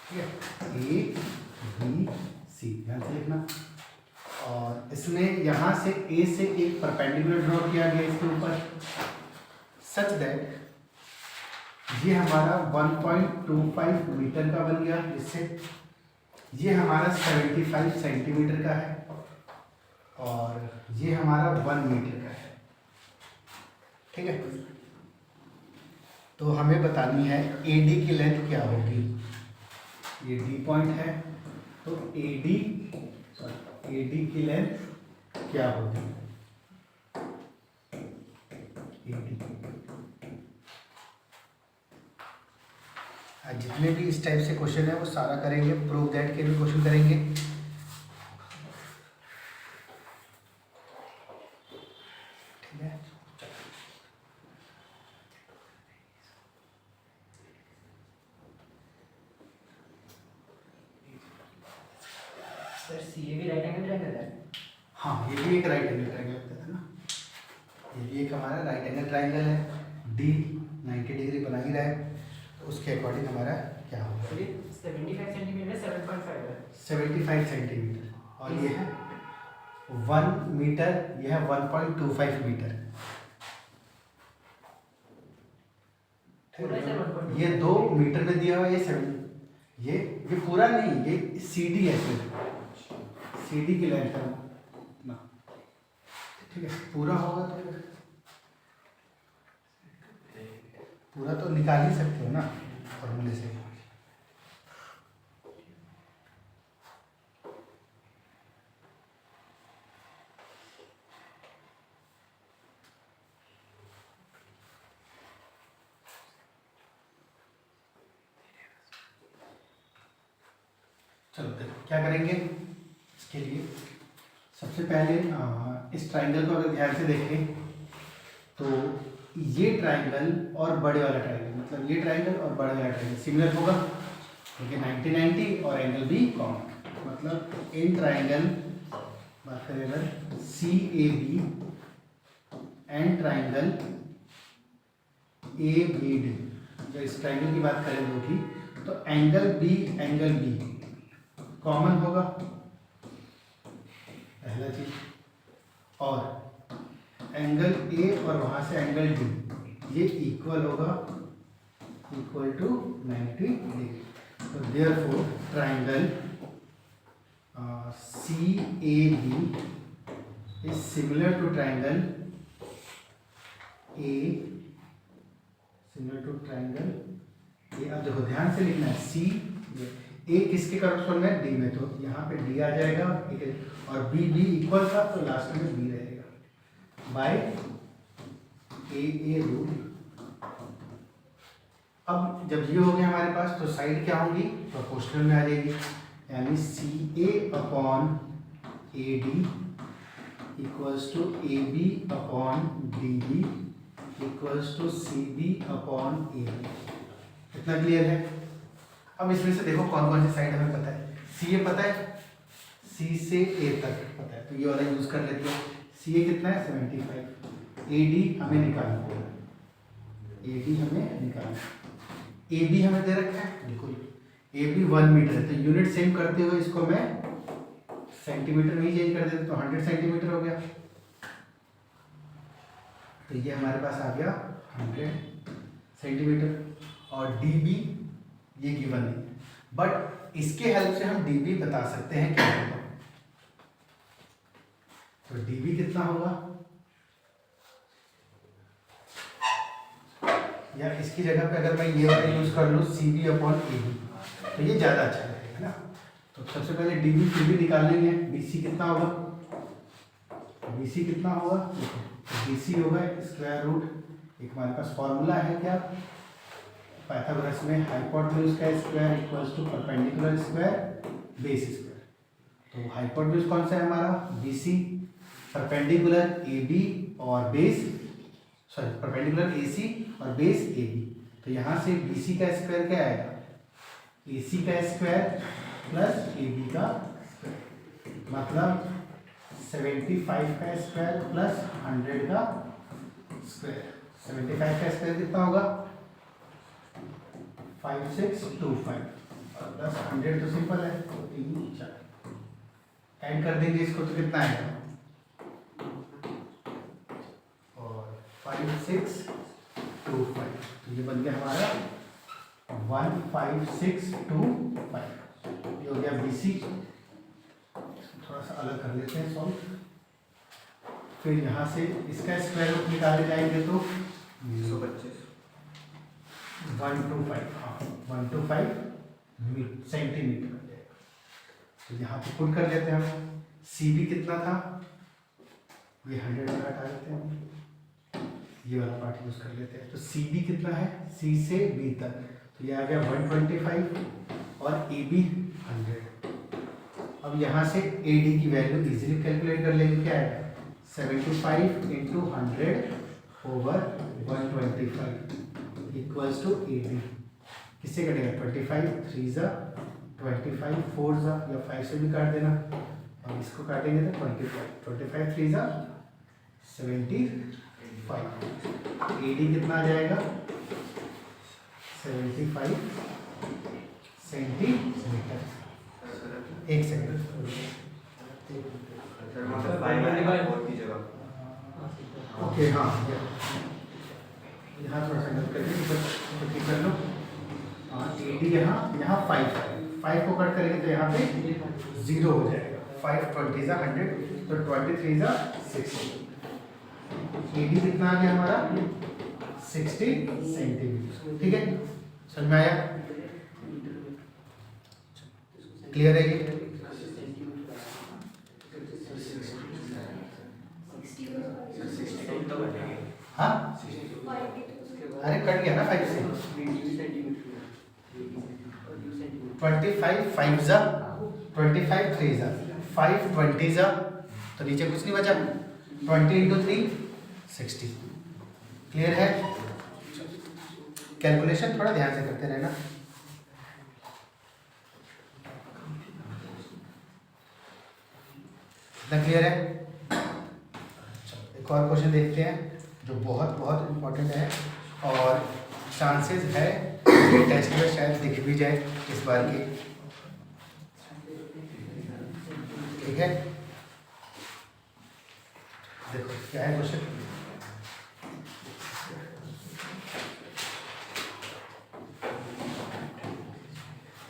ठीक है, ABC ध्यान से लिखना। और इसमें यहाँ से A से एक परपेंडिकुलर ड्रॉ किया गया इसके ऊपर, सच दैट ये हमारा 1.25 मीटर का बन गया, इससे ये हमारा 75 सेंटीमीटर का है और ये हमारा 1 मीटर का है, ठीक है। तो हमें बतानी है AD की लेंथ क्या होगी। ये D पॉइंट है तो AD की लेंथ क्या होगी, AD। आज जितने भी इस टाइप से क्वेश्चन है वो सारा करेंगे, प्रूव दैट के भी क्वेश्चन करेंगे। ठीक है, सर सीए भी राइट एंगल ट्रायंगल है। हाँ ये भी एक राइट एंगल ट्रायंगल होता था ना, ये भी एक हमारा राइट एंगल ट्रायंगल है। D 90 डिग्री बना ही रहा है तो उसके अकॉर्डिंग हमारा क्या होगा, 75 सेंटीमीटर 7.5 है। 75 सेंटीमीटर और ये है 1 मीटर, ये है 1.25 मीटर। पूरा से 1.25 ये 2 मीटर में दिया हुआ, ये 7, ये पूरा नहीं, ये CD है, सिर्फ CD की लेंथ है ना, ठीक है। पूरा होगा तो फिर पूरा तो निकाल ही सकते हो ना फॉर्मूले से। चलो देखो क्या करेंगे इसके लिए। सबसे पहले इस ट्राइंगल को अगर ध्यान से देखें तो ये ट्राइंगल और बड़े वाला ट्राइंगल, मतलब ये ट्राइंगल और बड़े वाला ट्राइंगल सिमिलर होगा क्योंकि 90-90 और एंगल भी कॉमन, मतलब मतलब इन ट्राइंगल बात करें अगर C A B and triangle A B D, जो इस ट्राइंगल की बात करें दो की, तो एंगल बी कॉमन होगा पहला चीज, और एंगल ए और वहां से एंगल डी ये इक्वल होगा, इक्वल टू 90 डिग्री। तो therefore triangle C A B is similar to triangle A, similar to triangle A. अब देखो ध्यान से लिखना है, सी ए किसके करस्पॉन्ड है, डी में, तो यहाँ पे डी आ जाएगा, ठीक है, और बी इक्वल था तो लास्ट में बी रहेगा बाय ए रूल। अब जब ये हो गया हमारे पास तो साइड क्या होंगी, प्रोपोर्शनल में आ जाएगी, यानी C A upon A D equals to A B upon D B equals to C B upon A B. इतना क्लियर है। अब इसमें से देखो कौन कौन सी साइड हमें पता है, सी ए पता है, सी से ए तक पता है, तो ये वाला यूज कर लेते हैं। सी ए कितना है 75, ए डी हमें निकालना है, ए डी हमें निकालना है, ए बी हमें दे रखा है, बिल्कुल ए बी 1 मीटर है, तो यूनिट सेम करते हुए इसको मैं सेंटीमीटर में ही चेंज कर देता, तो 100 सेंटीमीटर हो गया, तो ये हमारे पास आ गया 100 सेंटीमीटर। और डी बी ये गिवन नहीं है, बट इसके हेल्प से हम डी बी बता सकते हैं क्या होगा। तो डी बी कितना होगा, या इसकी जगह पे अगर मैं ये वाला यूज कर लूँ C B upon A B, तो ये ज़्यादा अच्छा रहेगा ना। तो सबसे पहले डी बी फिर भी निकाल लेंगे, बी सी कितना होगा, बी सी कितना होगा, बी सी होगा स्क्वायर रूट, एक हमारे पास फॉर्मूला है क्या, पाइथागोरस में, हाइपोटेन्यूज का square equals to perpendicular square base square. तो हाइपोटेन्यूज कौन सा है हमारा, B C, perpendicular A B और base, sorry perpendicular A C और बेस ए बी। तो यहाँ से बी सी का स्क्वायर क्या आएगा, ए सी का स्क्वायर प्लस ए बी का स्क्वायर, मतलब 75 का स्क्वायर प्लस 100 का स्क्वायर। 75 का स्क्वायर कितना होगा 5625 और प्लस 100 तो सिंपल है, तो 3 4 ऐड कर देंगे इसको तो कितना आएगा, और 5625, तो ये बन गया हमारा 15625, ये हो गया BC। थोड़ा सा अलग कर लेते हैं सॉल्व, फिर यहाँ से इसका स्क्वायर रूट निकाले जाएंगे तो 125 125, हाँ 125 सेंटीमीटर हो जाएगा। तो यहाँ पे पुट कर लेते हैं हम, सी बी कितना था, ये 100 वाला हटा देते हैं हम, ये वाला पार्ट यूज कर लेते हैं। तो सी बी कितना है, सी से बी तक, तो ये आ गया 125 और ए बी 100। अब यहाँ से ए डी की वैल्यू इजीली कैलकुलेट कर लेंगे, क्या है 75 into 100 over 125 equals to A D. किससे कटेगा 25 3 ज़ा 25 4 ज़ा, या 5 से भी काट देना, और इसको काटेंगे तो 25 3 ज़ा 75। ए डी कितना आ जाएगा 75 सेंटीमीटर। एक सेकंड, ओके हाँ, यहाँ थोड़ा सा नोट करके ठीक कर लो। हाँ ए डी यहाँ 5 को कट करेंगे तो यहाँ पे 0 हो जाएगा, 5 20 ज़ा 100, तो 23 ज़ा 60। ए डी कितना आ गया हमारा 60 सेंटीमीटर। ठीक है, समझ में आया, क्लियर है ये। हाँ अरे कट गया ना 5 से, 25 5 ज़ा 25 3 ज़ा 5 20 ज़ा, तो नीचे कुछ नहीं बचा, 20 इंटू 3 60। क्लियर है, कैलकुलेशन थोड़ा ध्यान से करते रहना। इतना क्लियर है? एक और क्वेश्चन देखते हैं जो बहुत बहुत इम्पोर्टेंट है और चांसेस है ये टेस्ट में शायद दिख भी जाए इस बार की। ठीक है, देखो क्या है क्वेश्चन।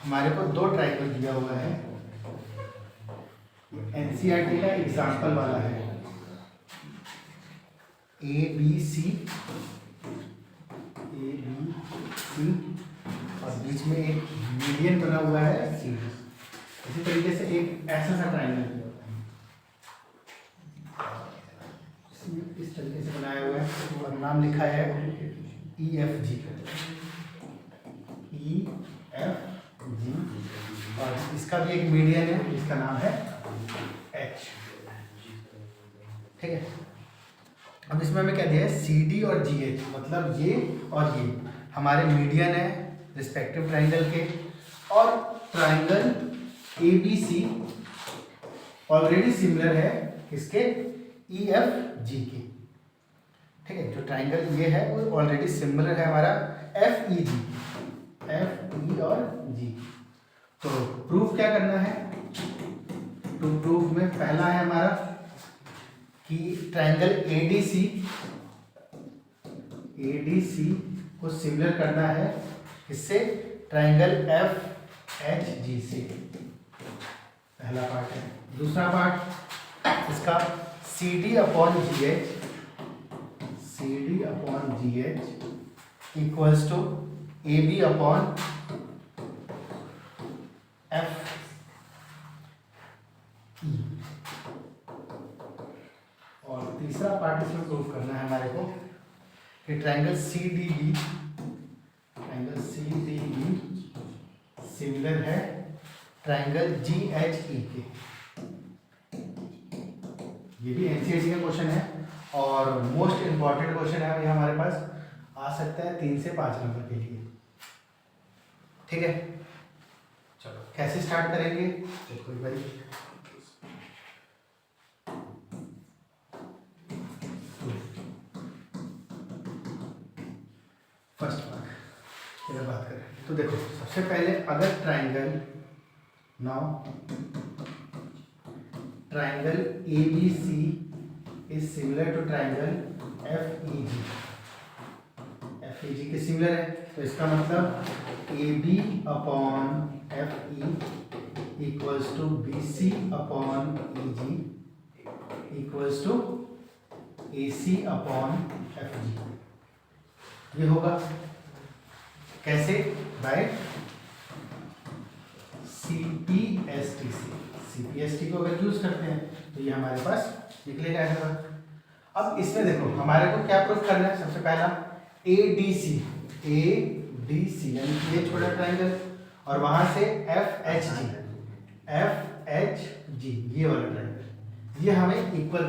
हमारे को दो ट्रायंगल दिया हुआ है, एनसीईआरटी का एग्जाम्पल वाला है, ए बी सी और बीच में एक मीडियन बना हुआ है सी डी। इसी तरीके से एक ऐसा सा ट्रायंगल दिया हुआ है, इस तरीके से बनाया हुआ है और नाम लिखा है ई एफ जी, और इसका भी एक मीडियन है जिसका नाम है एच। ठीक है, अब इसमें हमें क्या दिया है, सी डी और जी एच, मतलब ये और ये हमारे मीडियन है रिस्पेक्टिव ट्राइंगल के, और triangle A B C already similar है इसके ई एफ जी के। ठीक है, जो ट्राइंगल ये है वो ऑलरेडी सिमिलर है हमारा एफ ई जी, एफ ई और जी। तो प्रूफ क्या करना है, तो प्रूफ में पहला है हमारा कि ट्राइंगल एडीसी को सिमिलर करना है इससे, ट्राइंगल एफ एच जी से, पहला पार्ट है। दूसरा पार्ट इसका C D upon G H equals to A B upon F E. और तीसरा पार्ट इसमें प्रूव करना है हमारे को कि triangle C D B similar है ट्राइंगल जी एच ई के। ये भी एनसीईआरटी का क्वेश्चन है और मोस्ट इंपॉर्टेंट क्वेश्चन है, ये हमारे पास आ सकता है 3 से 5 नंबर के लिए। ठीक है, चलो कैसे स्टार्ट करेंगे, देखो एक बारी। फर्स्ट पार्ट की बात करें तो देखो, सबसे पहले अगर triangle A B C is similar to triangle F E G के सिमिलर है, तो इसका मतलब A B upon F E equals to B C upon E G equals to A C upon F G. ये होगा कैसे, bye CPST से। CPST को अगर यूज करते हैं तो ये हमारे पास निकलेगा ऐसा। अब इसमें देखो हमारे को क्या प्रूफ करना है, सबसे पहला ए डी सी यानी कि ये छोटा ट्राइंगल और वहां से एफ एच जी ये वाला ट्राइंगल, ये हमें इक्वल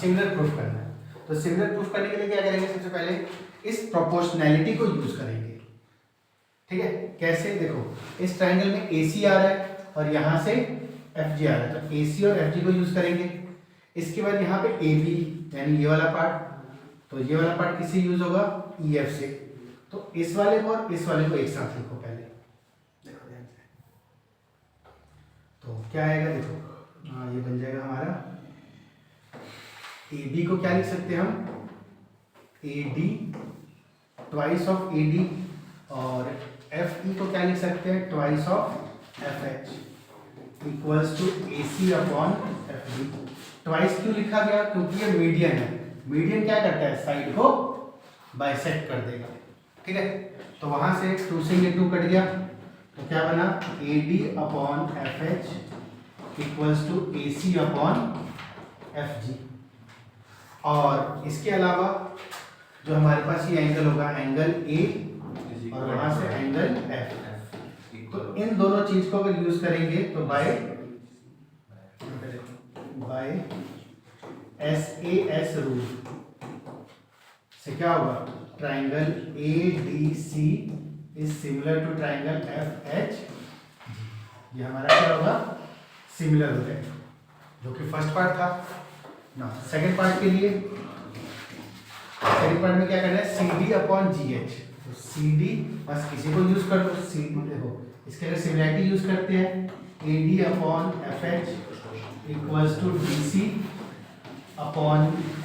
सिमिलर प्रूफ करना है। तो सिमिलर प्रूफ करने के लिए क्या करेंगे, सबसे पहले इस प्रोपोर्शनैलिटी को यूज करेंगे। ठीक है, कैसे, देखो इस ट्राइंगल में ए सी आ रहा है और यहाँ से एफ जी आ रहा है, तो ए सी और एफ जी को यूज करेंगे। इसके बाद यहाँ पे ए बी यानी ये वाला पार्ट, तो ये वाला पार्ट किससे यूज होगा, ई एफ से। तो इस वाले को और इस वाले को एक साथ लिखो पहले, देखो ध्यान से, तो क्या आएगा, देखो हाँ ये बन जाएगा हमारा ए बी को क्या लिख सकते हैं हम, A D twice of A D, और एफ ई को क्या लिख सकते हैं, twice of F H equals to A C upon F D. Twice क्यों लिखा गया, क्योंकि ये मीडियन है। मीडियन क्या करता है, साइड को बाइसेक्ट कर देगा। ठीक है, तो वहां से 2 से ये 2 कट गया, तो क्या बना, A D upon F H equals to A C upon F G. और इसके अलावा जो हमारे पास ये एंगल होगा, एंगल ए और वहां से एंगल एफ, तो इन दोनों चीज को अगर यूज करेंगे तो बाय एस रूल से क्या होगा, triangle A D C is similar to triangle F H, ये हमारा क्या होगा, सिमिलर हो जाएगा। जो कि फर्स्ट पार्ट था ना। सेकंड पार्ट के लिए, सेकंड पार्ट में क्या करना है, C D upon G H. तो सी डी बस किसी को यूज कर लो, सी देखो इसके लिए सिमिलरिटी यूज करते हैं, A D upon F H equals to D C upon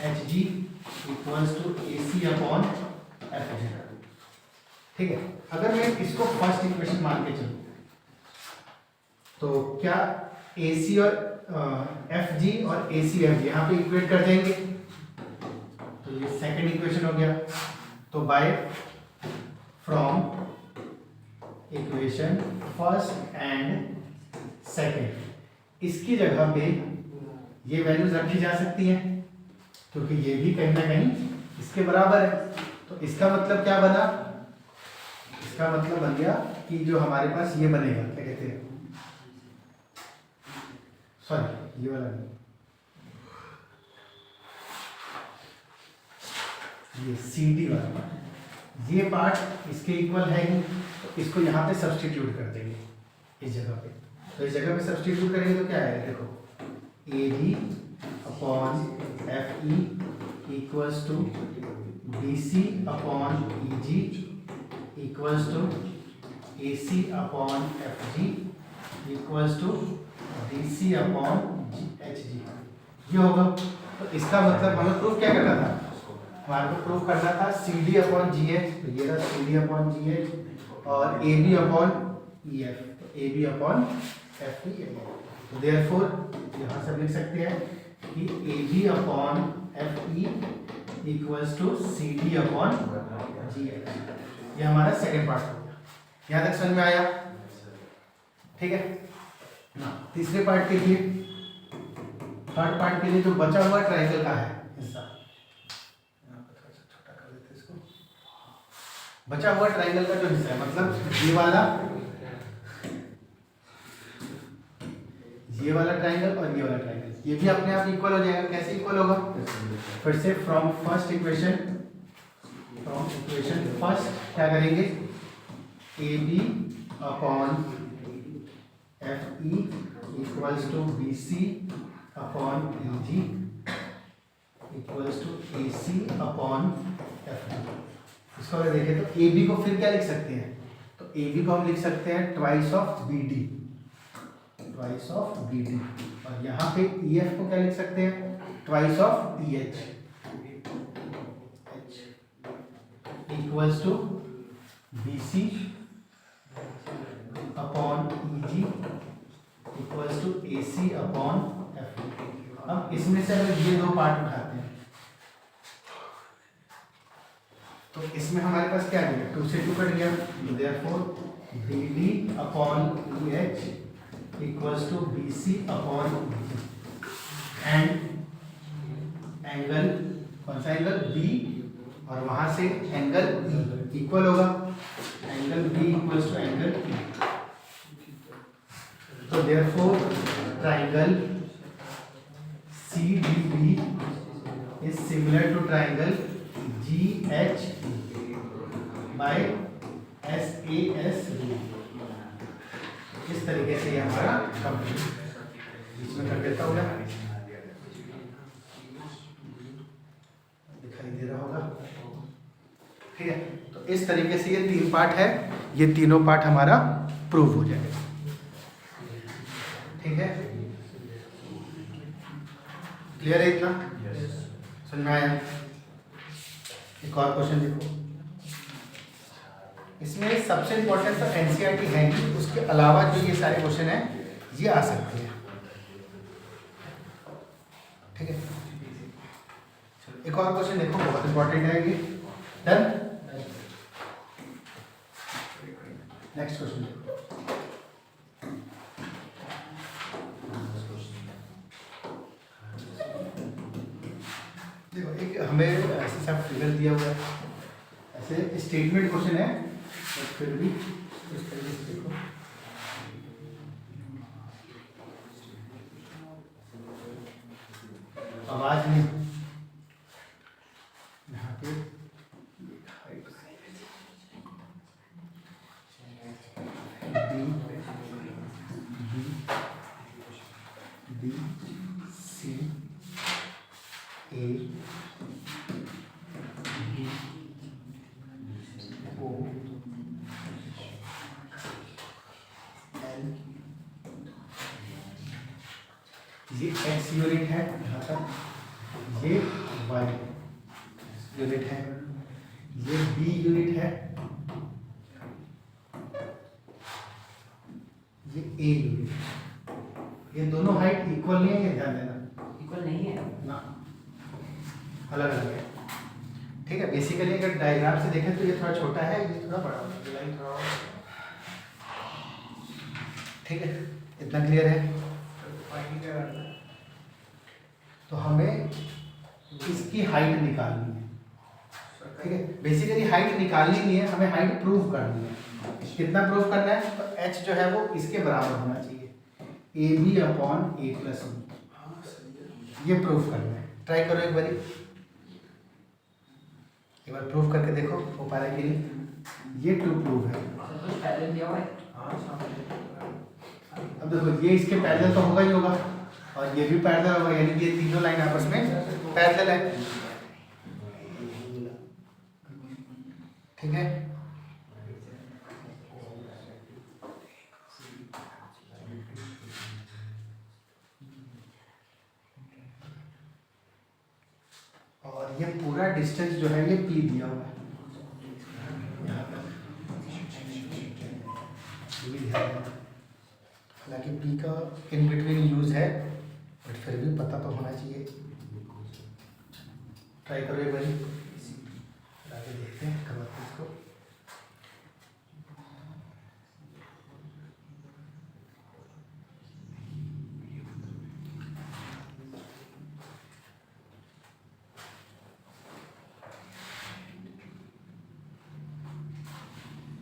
H G equals to A C upon F G. ठीक है, अगर मैं इसको फर्स्ट इक्वेशन मान के चलूं तो क्या ए सी और एफ जी और ए सी एफ जी यहाँ पे इक्वेट कर जाएंगे, तो ये सेकंड इक्वेशन हो गया। तो by from equation first and second इसकी जगह पे ये वैल्यूज रखी जा सकती हैं, क्योंकि ये भी कहीं ना कहीं इसके बराबर है। तो इसका मतलब क्या बना, इसका मतलब बन गया कि जो हमारे पास ये बनेगा, क्या कहते हैं, सॉरी ये वाला नहीं, ये सी डी वाला पार्ट, ये पार्ट इसके इक्वल है ही, तो इसको यहाँ पे सब्सटीट्यूट कर देंगे इस जगह पे। तो इस जगह पे सब्सटीट्यूट करेंगे तो क्या है, देखो A D upon F E equals to B C upon E G equals to A C upon F G equals to D C upon H G, ये होगा। तो इसका मतलब हमें प्रूफ क्या करना था, हमारे को प्रूफ करना था C D upon G H, तो ये रहा C D upon G H, और A B upon E F, तो A B upon F E. तो देयरफॉर यहाँ से लिख सकते हैं कि A B upon F E equals to C D upon G H. ये हमारा सेकेंड पार्ट हो गया, यहाँ तक समझ में आया? ठीक है ना। तीसरे पार्ट के लिए, थर्ड पार्ट के लिए जो बचा हुआ ट्रायंगल का है हिस्सा, यहाँ पे थोड़ा सा छोटा कर देते हैं इसको, बचा हुआ ट्रायंगल का जो हिस्सा है, मतलब ये वाला ट्रायंगल और ये वाला ट्रायंगल, ये भी अपने आप इक्वल हो जाएगा। कैसे इक्वल होगा, फिर से from first equation, from equation first क्या करेंगे, A B upon F E equals to B C upon E G equals to A C upon F G. इसको अगर देखें तो ए बी को फिर क्या लिख सकते हैं, तो ए बी को हम लिख सकते हैं twice of B D, twice of B D, और यहाँ पे ई एफ को क्या लिख सकते हैं, twice of E H equals to B C upon E G equals to A C upon F. अब इसमें से अगर ये दो पार्ट उठाते हैं तो इसमें हमारे पास क्या है, 2 से 2 कट गया, therefore B D upon E H equals to B C upon E G, and angle, कौन सा एंगल, बी, और वहां से एंगल ई इक्वल होगा, angle B equals to angle E. तो therefore triangle C D B is similar to triangle G H by S A S B. इस तरीके से ये हमारा कंप्लीट, इसमें कर देता होगा, दिखाई दे रहा होगा। ठीक है, तो इस तरीके से ये 3 पार्ट है, ये तीनों पार्ट हमारा प्रूव हो जाएगा। ठीक है, क्लियर है इतना? समझ में आया? एक और क्वेश्चन देखो, इसमें सबसे इंपॉर्टेंट तो एनसीईआरटी है ही, उसके अलावा जो ये सारे क्वेश्चन हैं ये आ सकते हैं। ठीक है, एक और क्वेश्चन देखो, बहुत इंपॉर्टेंट है ये। डन, नेक्स्ट क्वेश्चन देखो। देखो एक हमें ऐसे सब फिगर दिया हुआ है, ऐसे स्टेटमेंट क्वेश्चन है, तो फिर भी इस तरीके से देखो, आवाज नहीं, यहाँ पे B B B C A B O L, ये एक्स यूनिट है यहाँ तक, ये वाई यूनिट है, ये बी यूनिट है, ये ए यूनिट है। ये दोनों हाइट इक्वल नहीं है, ये ध्यान देना, इक्वल नहीं है ना, अलग अलग है। ठीक है, बेसिकली अगर डायग्राम से देखें तो ये थोड़ा छोटा है, ये थोड़ा बड़ा है, ये लाइन थोड़ा और। ठीक है, इतना क्लियर है। फाइंड क्या करना है? तो हमें इसकी हाइट निकालनी है। ठीक है, बेसिकली हाइट निकालनी नहीं है, हमें हाइट प्रूव करनी है। कितना प्रूव करना है? तो h जो है वो इसके बराबर होना चाहिए, A B upon A plus B, हाँ सही है। ये प्रूव करना है। ट्राई करो एक बार प्रूव करके देखो हो पा रहा है कि नहीं। ये टू प्रूव है। सब कुछ पैरेलल दिया हुआ है। हाँ सामने अब देखो ये इसके पैरेलल तो होगा ही होगा, और ये भी पैरेलल होगा, यानी कि ये तीनों लाइन आपस में पैरेलल है। ठीक है, और ये पूरा डिस्टेंस जो है ये p दिया हुआ है यहाँ पर। ये भी ध्यान देना। हालांकि p का इन बिटवीन यूज है, बट फिर भी पता तो होना चाहिए। ट्राई करो एक बार, आगे देखते हैं कब आते हैं इसको।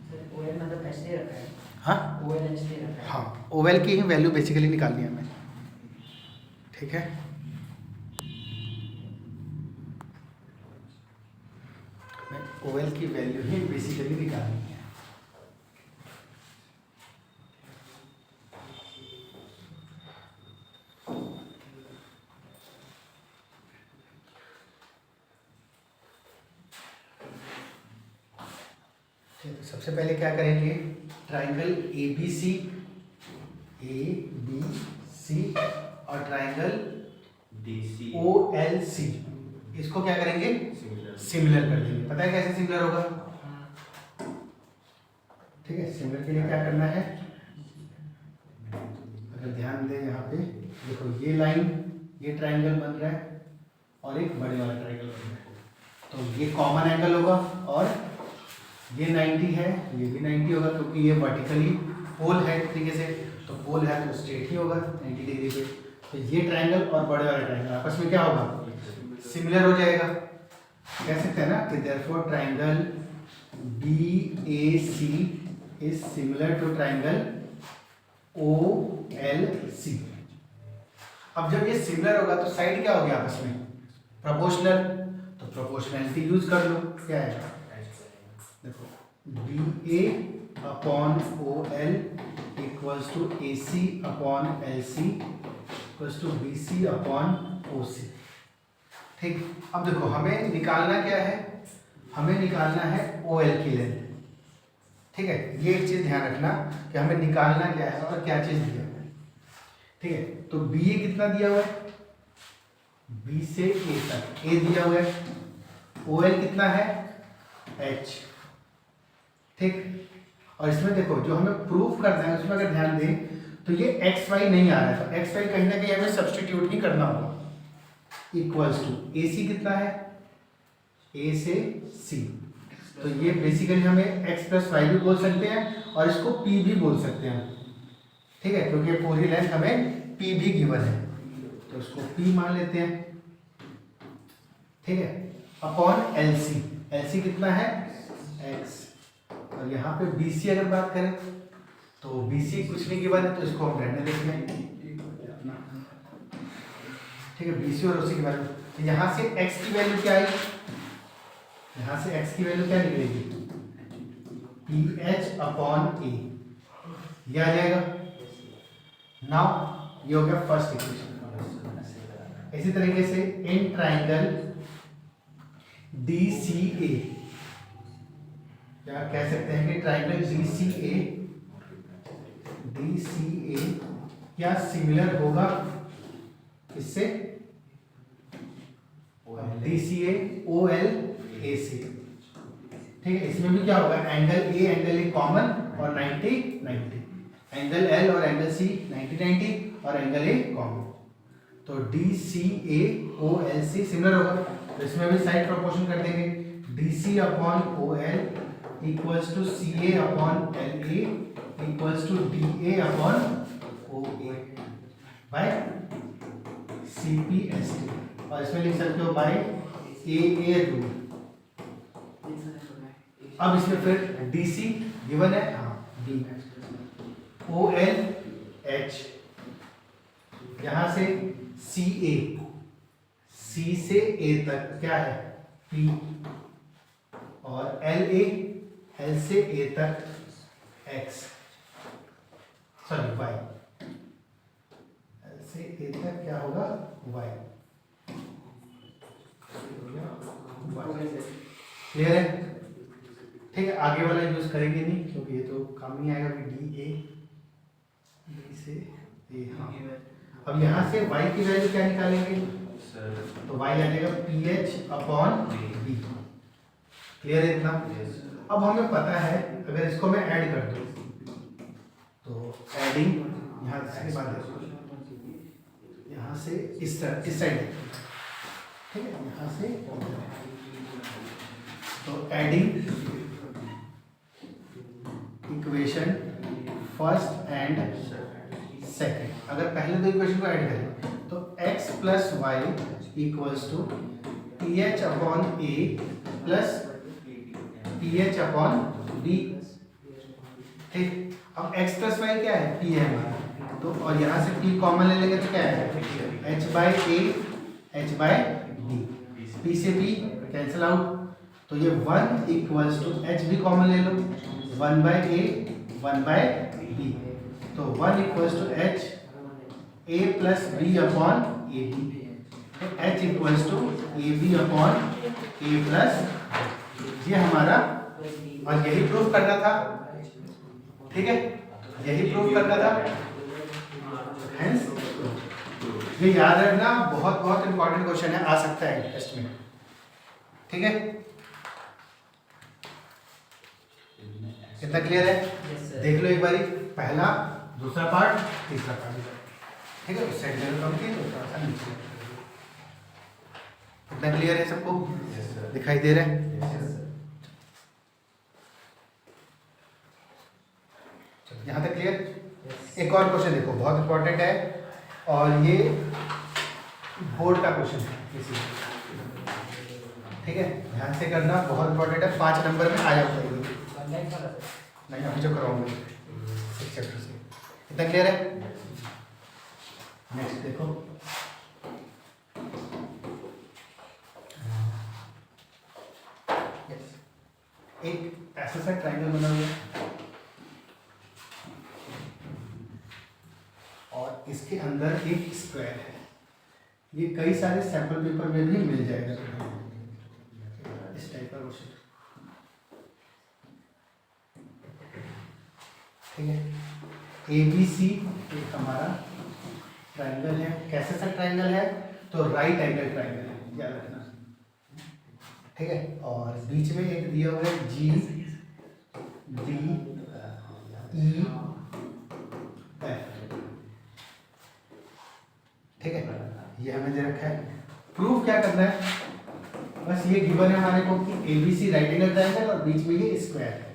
सर ओएल मतलब ऐसे रखा है। हाँ ओएल ऐसे रखा है। हाँ, ओवेल की ही वैल्यू बेसिकली निकालनी है हमें। ठीक है, ओवेल की वैल्यू ही बेसिकली निकालनी है। तो सबसे पहले क्या करेंगे, ट्राइंगल ए बी सी और triangle DC O L C, इसको क्या करेंगे, सिमिलर कर देंगे। पता है कैसे सिमिलर होगा? ठीक है, सिमिलर के लिए क्या करना है, अगर ध्यान दें यहाँ पे देखो, ये लाइन, ये ट्राइंगल बन रहा है और एक बड़े वाला ट्राइंगल बन रहा है, तो ये कॉमन एंगल होगा, और ये 90 है, ये भी 90 होगा, क्योंकि ये वर्टिकली पोल है एक तरीके से, तो पोल है तो स्ट्रेट ही होगा 90 डिग्री पे। तो ये ट्राइंगल और बड़े वाला ट्राइंगल आपस में क्या होगा, सिमिलर हो जाएगा। कह सकते हैं ना कि therefore triangle BAC is similar to triangle OLC। अब जब ये सिमिलर होगा तो साइड क्या होगी आपस में, प्रोपोर्शनल, तो प्रोपोर्शनैलिटी यूज कर लो। क्या है, देखो BA upon OL equals to AC upon LC equals to BC upon OC। ठीक, अब देखो हमें निकालना क्या है, हमें निकालना है OL की लेंथ। ठीक है, ये एक चीज ध्यान रखना कि हमें निकालना क्या है और क्या चीज दिया हुआ है। ठीक है, तो BA कितना दिया हुआ है, B से A तक A दिया हुआ है, OL कितना है H। ठीक, और इसमें देखो जो हमें प्रूफ करना है उसमें अगर ध्यान दें तो ये XY नहीं आ रहा है, तो XY कहीं ना कहीं हमें सब्सटीट्यूट ही करना होगा। इक्वल्स टू AC कितना है, A से C, तो ये बेसिकली हमें x प्लस वाई भी बोल सकते हैं और इसको P भी बोल सकते हैं। ठीक है, क्योंकि पूरी लेंथ हमें P भी गिवन है, तो इसको P मान लेते हैं। ठीक है, अपॉन LC, LC कितना है x, और यहाँ पे BC अगर बात करें तो BC कुछ नहीं गिवन है, तो इसको हम रहने देते हैं। ठीक है, BC और OC के बारे में, तो यहाँ से x की वैल्यू क्या आई, यहाँ से x की वैल्यू क्या निकलेगी, PH अपॉन A, ये आ जाएगा। नाउ ये हो गया फर्स्ट इक्वेशन। इसी तरीके से इन ट्राइंगल DCA, या कह सकते हैं कि ट्राइंगल DCA क्या सिमिलर होगा इससे, DCA OLAC। ठीक है, इसमें भी क्या होगा, एंगल A कॉमन और 90 एंगल L और एंगल C 90 और एंगल A कॉमन, तो DCA OLC सिमिलर होगा। तो इसमें भी साइड प्रोपोर्शन कर देंगे, DC upon OL equals to CA upon LA equals to DA upon OA by CPST, और इसमें लिख सकते हो बाय AA रूल। अब इसमें फिर DC गिवन है, हाँ D, OLH, यहां से CA, C से A तक क्या है P, और LA, L से A तक X, सॉरी Y, L से A तक क्या होगा Y, क्लियर है? ठीक है, आगे वाला यूज करेंगे नहीं क्योंकि ये तो काम नहीं आएगा, DA, D से A, हाँ। अब यहाँ से y की वैल्यू क्या निकालेंगे, तो y आ जाएगा PH अपॉन B, क्लियर है इतना? अब हमें पता है अगर इसको मैं ऐड कर दूं, तो एडिंग यहाँ से बात है, यहाँ से इस साइड, ठीक है, यहाँ से, तो adding equation first and second, अगर पहले दो इक्वेशन को ऐड करें तो x plus Y equals to PH upon A plus PH upon B, ठीक। अब x प्लस वाई क्या है, P है हमारा, तो और यहाँ से P कॉमन ले लेंगे तो क्या है H by A H by B, P से P कैंसिल आउट, तो ये 1 इक्वल्स टू H भी कॉमन ले लो, 1 बाई A 1 बाई B, तो 1 equals to H A plus B upon AB, तो H equals to AB upon A plus, ये हमारा, और यही प्रूफ करना था, ठीक है, यही प्रूफ करना था। Hence, ये याद रखना, बहुत बहुत इंपॉर्टेंट क्वेश्चन है, आ सकता है टेस्ट में, ठीक है। कितना क्लियर है? देख लो एक बारी, पहला, दूसरा पार्ट, तीसरा पार्ट, ठीक है, उस साइड में कंप्लीट होता है नीचे। कितना क्लियर है सबको? दिखाई दे रहा है? यहाँ तक क्लियर? एक और क्वेश्चन देखो, बहुत इंपॉर्टेंट है, और ये बोर्ड का क्वेश्चन है इसी, ठीक है, ध्यान से करना, बहुत इंपॉर्टेंट है, 5 नंबर में आ जाता है। नहीं, अभी जो कराऊंगा इस चैप्टर से। इतना क्लियर है? नेक्स्ट देखो, एक ऐसा सा ट्रायंगल बना हुआ है और इसके अंदर एक स्क्वायर है, ये कई सारे सैंपल पेपर में भी मिल जाएगा इस टाइप का क्वेश्चन, ठीक है। ABC एक हमारा ट्रायंगल है, कैसे सा ट्रायंगल है, तो राइट एंगल ट्रायंगल है, याद रखना, ठीक है, और बीच में एक दिया हुआ है GDEF, ठीक है, ये हमें दे रखा है। प्रूफ क्या करना है, बस ये गिवन है हमारे को कि ABC राइट एंगल ट्रायंगल और बीच में ये स्क्वायर है,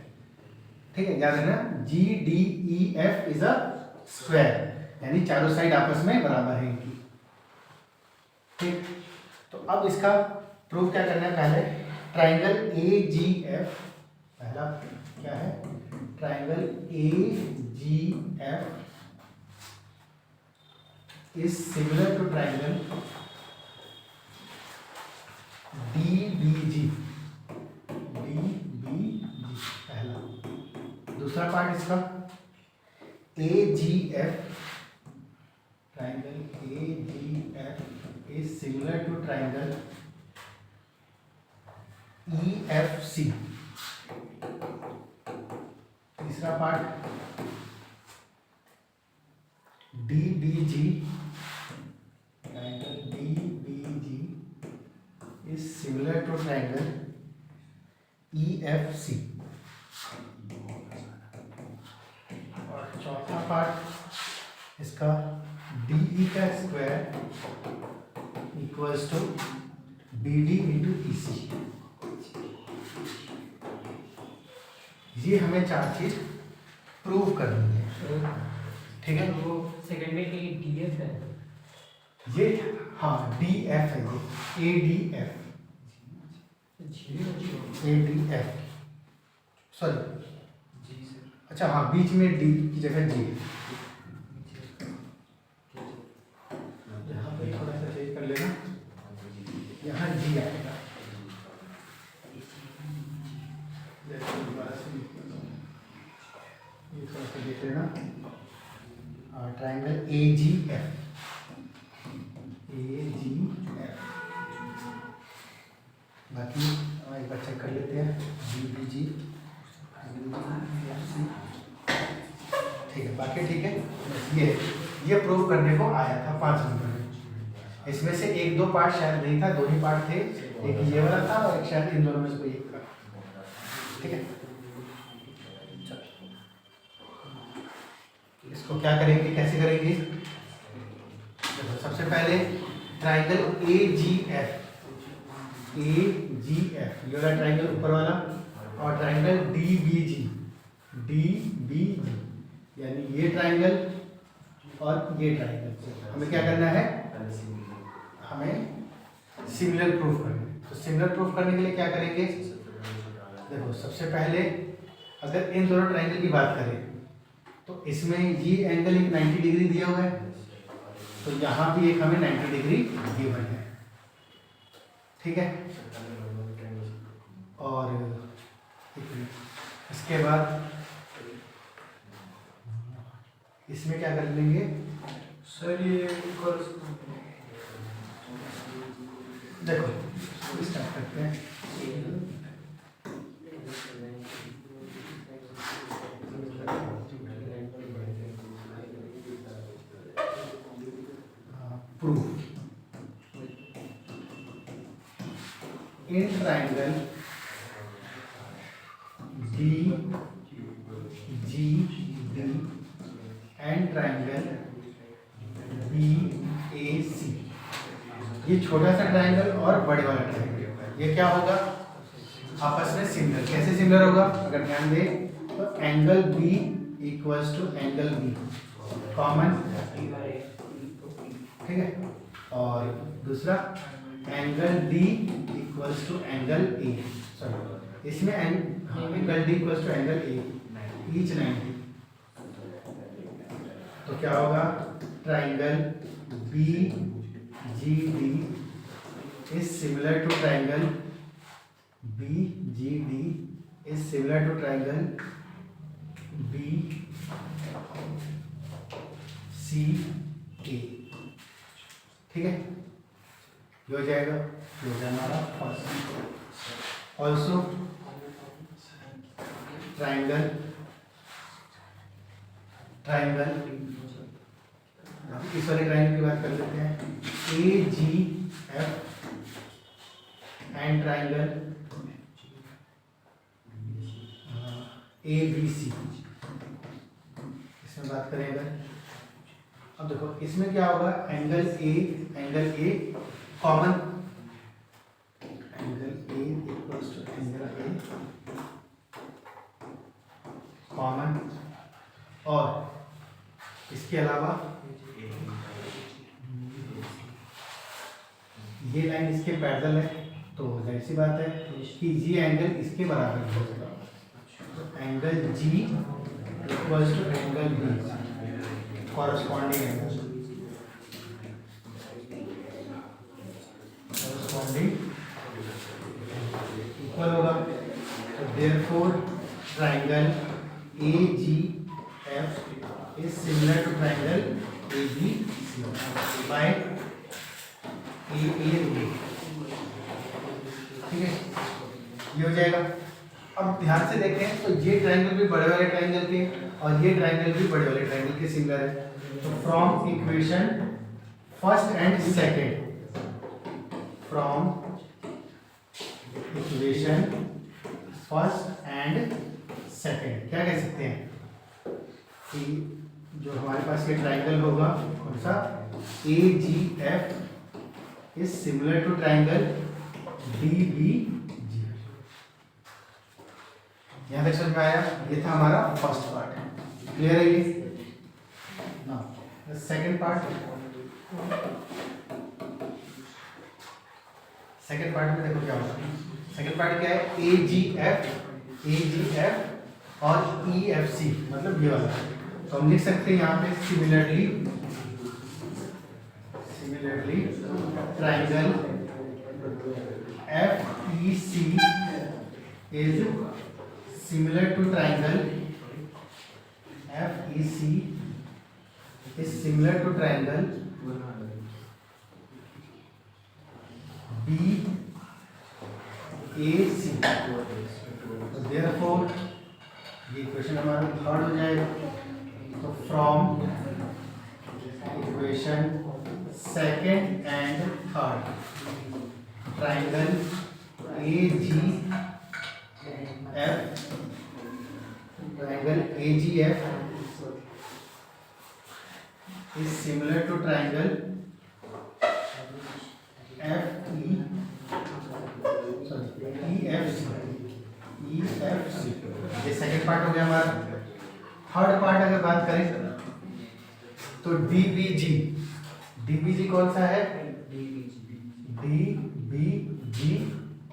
ठीक है, याद रखना GDEF इज अ स्क्वायर, यानी चारों साइड आपस में बराबर है इनकी, ठीक। तो अब इसका प्रूफ क्या करना है, पहले ट्रायंगल AGF, पहला क्या है, triangle AGF is similar to triangle DBG, पहला। दूसरा पार्ट इसका AGF, triangle AGF is similar to triangle EFC। तीसरा part DBG, triangle DBG is similar to triangle EFC। और चौथा पार्ट इसका DE का square equals to BD into EC। ये हमें चार चीज प्रूव करनी है, ठीक है। वो सेकंड में के डीएफ है। ये हाँ DF है, ये ADF, ADF सॉरी, जी सर। अच्छा हाँ बीच में D की जगह G है। यहाँ पे थोड़ा सा चेंज कर लेना, यहाँ G आएगा। जैसे दोबारा से ये थोड़ा सा देख लेना, ट्राइंगल AGF, बाकी एक बार चेक कर लेते हैं DBG, ठीक है, बाकी ठीक है। ये प्रूव करने को आया था 5 नंबर में। इसमें से 1-2 पार्ट शायद नहीं था, 2 ही पार्ट थे, एक ये वाला था और एक शायद इन दोनों में से कोई एक था, ठीक है। इसको क्या करेंगे, कैसे करेंगे? देखो सबसे पहले ट्राइंगल AGF, ये वाला ट्राइंगल ऊपर वाला, और ट्राइंगल DBG, यानी ये ट्राइंगल और ये ट्राइंगल हमें क्या करना है, हमें सिमिलर प्रूफ करना है। तो सिमिलर प्रूफ करने के लिए क्या करेंगे, देखो सबसे पहले अगर इन दोनों ट्राइंगल की बात करें तो इसमें ये एंगल एक 90 डिग्री दिया हुआ है, तो यहाँ भी एक हमें 90 डिग्री गिवन है, ठीक है। और इसके बाद इसमें क्या कर लेंगे सर ये देखो स्टार्ट करते हैं। Proof in triangle DGB and triangle BAC, ये छोटा सा ट्राइंगल और बड़े वाला ट्राइंगल, ये क्या होगा आपस में सिमिलर। कैसे सिमिलर होगा, अगर ध्यान दें तो angle B equals to angle B common, ठीक है। और दूसरा angle D equals to angle A, sorry इसमें angle D equals to angle A each 90। तो क्या होगा, triangle BGD is similar to triangle BGD is similar to triangle BCA, ठीक है। ये हो जाएगा, ये हो जाएगा हमारा फर्स्ट। ऑल्सो ट्राइंगल इस वाले ट्राइंगल की बात कर लेते हैं, AGF एंड ट्राइंगल ABC, इसमें बात करें अगर, अब देखो इसमें क्या होगा, angle A common, angle A equals to angle A common, और इसके अलावा ये लाइन इसके पैरेलल है, तो जाहिर सी बात है कि ये एंगल इसके बराबर होगा। तो angle G equals to angle B corresponding angle, equal होगा। तो therefore triangle AGF is similar to triangle ABC by AAA, ठीक है, ये हो जाएगा। अब ध्यान से देखें तो ये ट्रायंगल भी बड़े वाले ट्रायंगल के और ये ट्रायंगल भी बड़े वाले ट्रायंगल के सिमिलर है। तो from equation first and second, from equation first and second क्या कह सकते हैं कि जो हमारे पास ये ट्रायंगल होगा कौन सा, AGF is similar to triangle DBG। यहाँ तक समझ में आया? ये था हमारा फर्स्ट पार्ट, क्लियर है ये? Now second part, second part में देखो क्या होगा। सेकंड पार्ट क्या है, AGF और EFC, मतलब ये वाला। तो हम लिख सकते हैं यहाँ पे similarly triangle FEC is similar to triangle FEC is similar to triangle BAC. So therefore ये इक्वेशन हमारा थर्ड हो जाएगा। तो from equation second and third triangle AGF is similar to triangle EFC। ये सेकंड पार्ट हो गया हमारा। Third part अगर बात करें तो DBG कौन सा है, DBG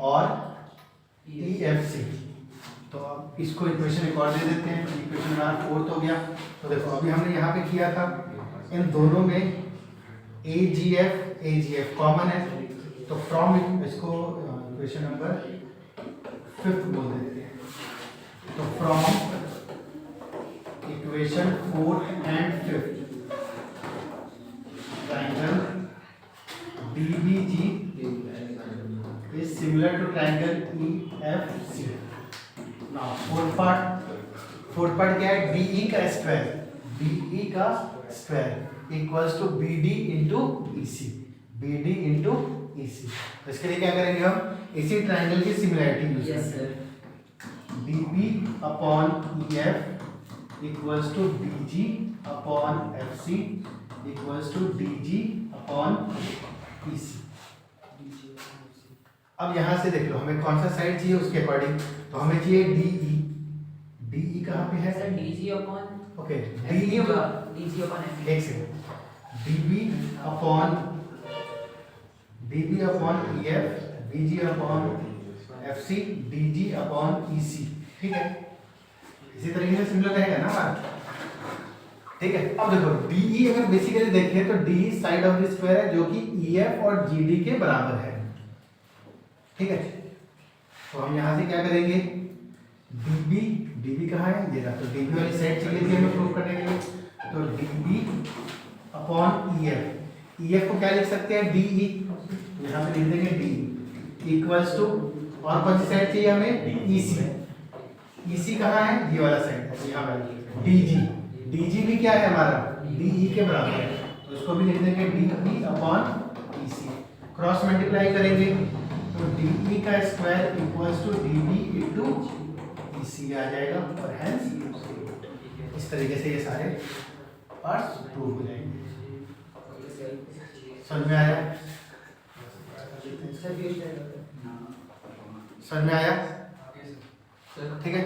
और EFC। तो अब इसको इक्वेशन एक और दे देते हैं, इक्वेशन हमारा फोर्थ हो गया। तो देखो अभी हमने यहाँ पे किया था, इन दोनों में AGF कॉमन है। तो फ्रॉम इसको इक्वेशन नंबर फिफ्थ बोल देते हैं। तो from equation fourth and fifth triangle DBG is similar to triangle EFC। Now fourth part क्या है, DE का square equals to BD into EC। तो इसके लिए क्या करेंगे हम, इसी ट्रायंगल की सिमिलरिटी यूज करेंगे। DB upon EF equals to DG upon FC equals to DG upon EC। अब यहाँ से देख लो हमें कौन सा साइड चाहिए उसके अकॉर्डिंग। तो हमें चाहिए DE कहाँ पे है sir DG upon, okay, DG upon FE। एक second, DB upon EF, BG upon FC, DG upon EC, ठीक है। इसी तरीके से सिमिलर रहेगा ना हमारा, ठीक है। अब देखो DE अगर बेसिकली देखें तो DE side of the square है जो कि EF और GD के बराबर है, ठीक है। तो हम यहाँ से क्या करेंगे, DB कहाँ है, ये रहा। तो DB वाली साइड चाहिए थी हमें प्रूव करने के लिए। तो DB अपॉन EF को क्या लिख सकते हैं, DE, यहाँ पे लिख देंगे DE इक्वल्स टू, और कौन सी साइड चाहिए हमें, EC कहाँ है, ये वाला साइड है, यहाँ पर DG भी क्या है हमारा, DE के बराबर है। तो इसको भी लिख देंगे DE upon EC, cross multiply करेंगे तो DE का square equals to DB into EC आ जाएगा। और हेंस इस तरीके से ये सारे पार्ट्स प्रूव हो जाएंगे। समझ में आया? समझ में आया? ठीक है।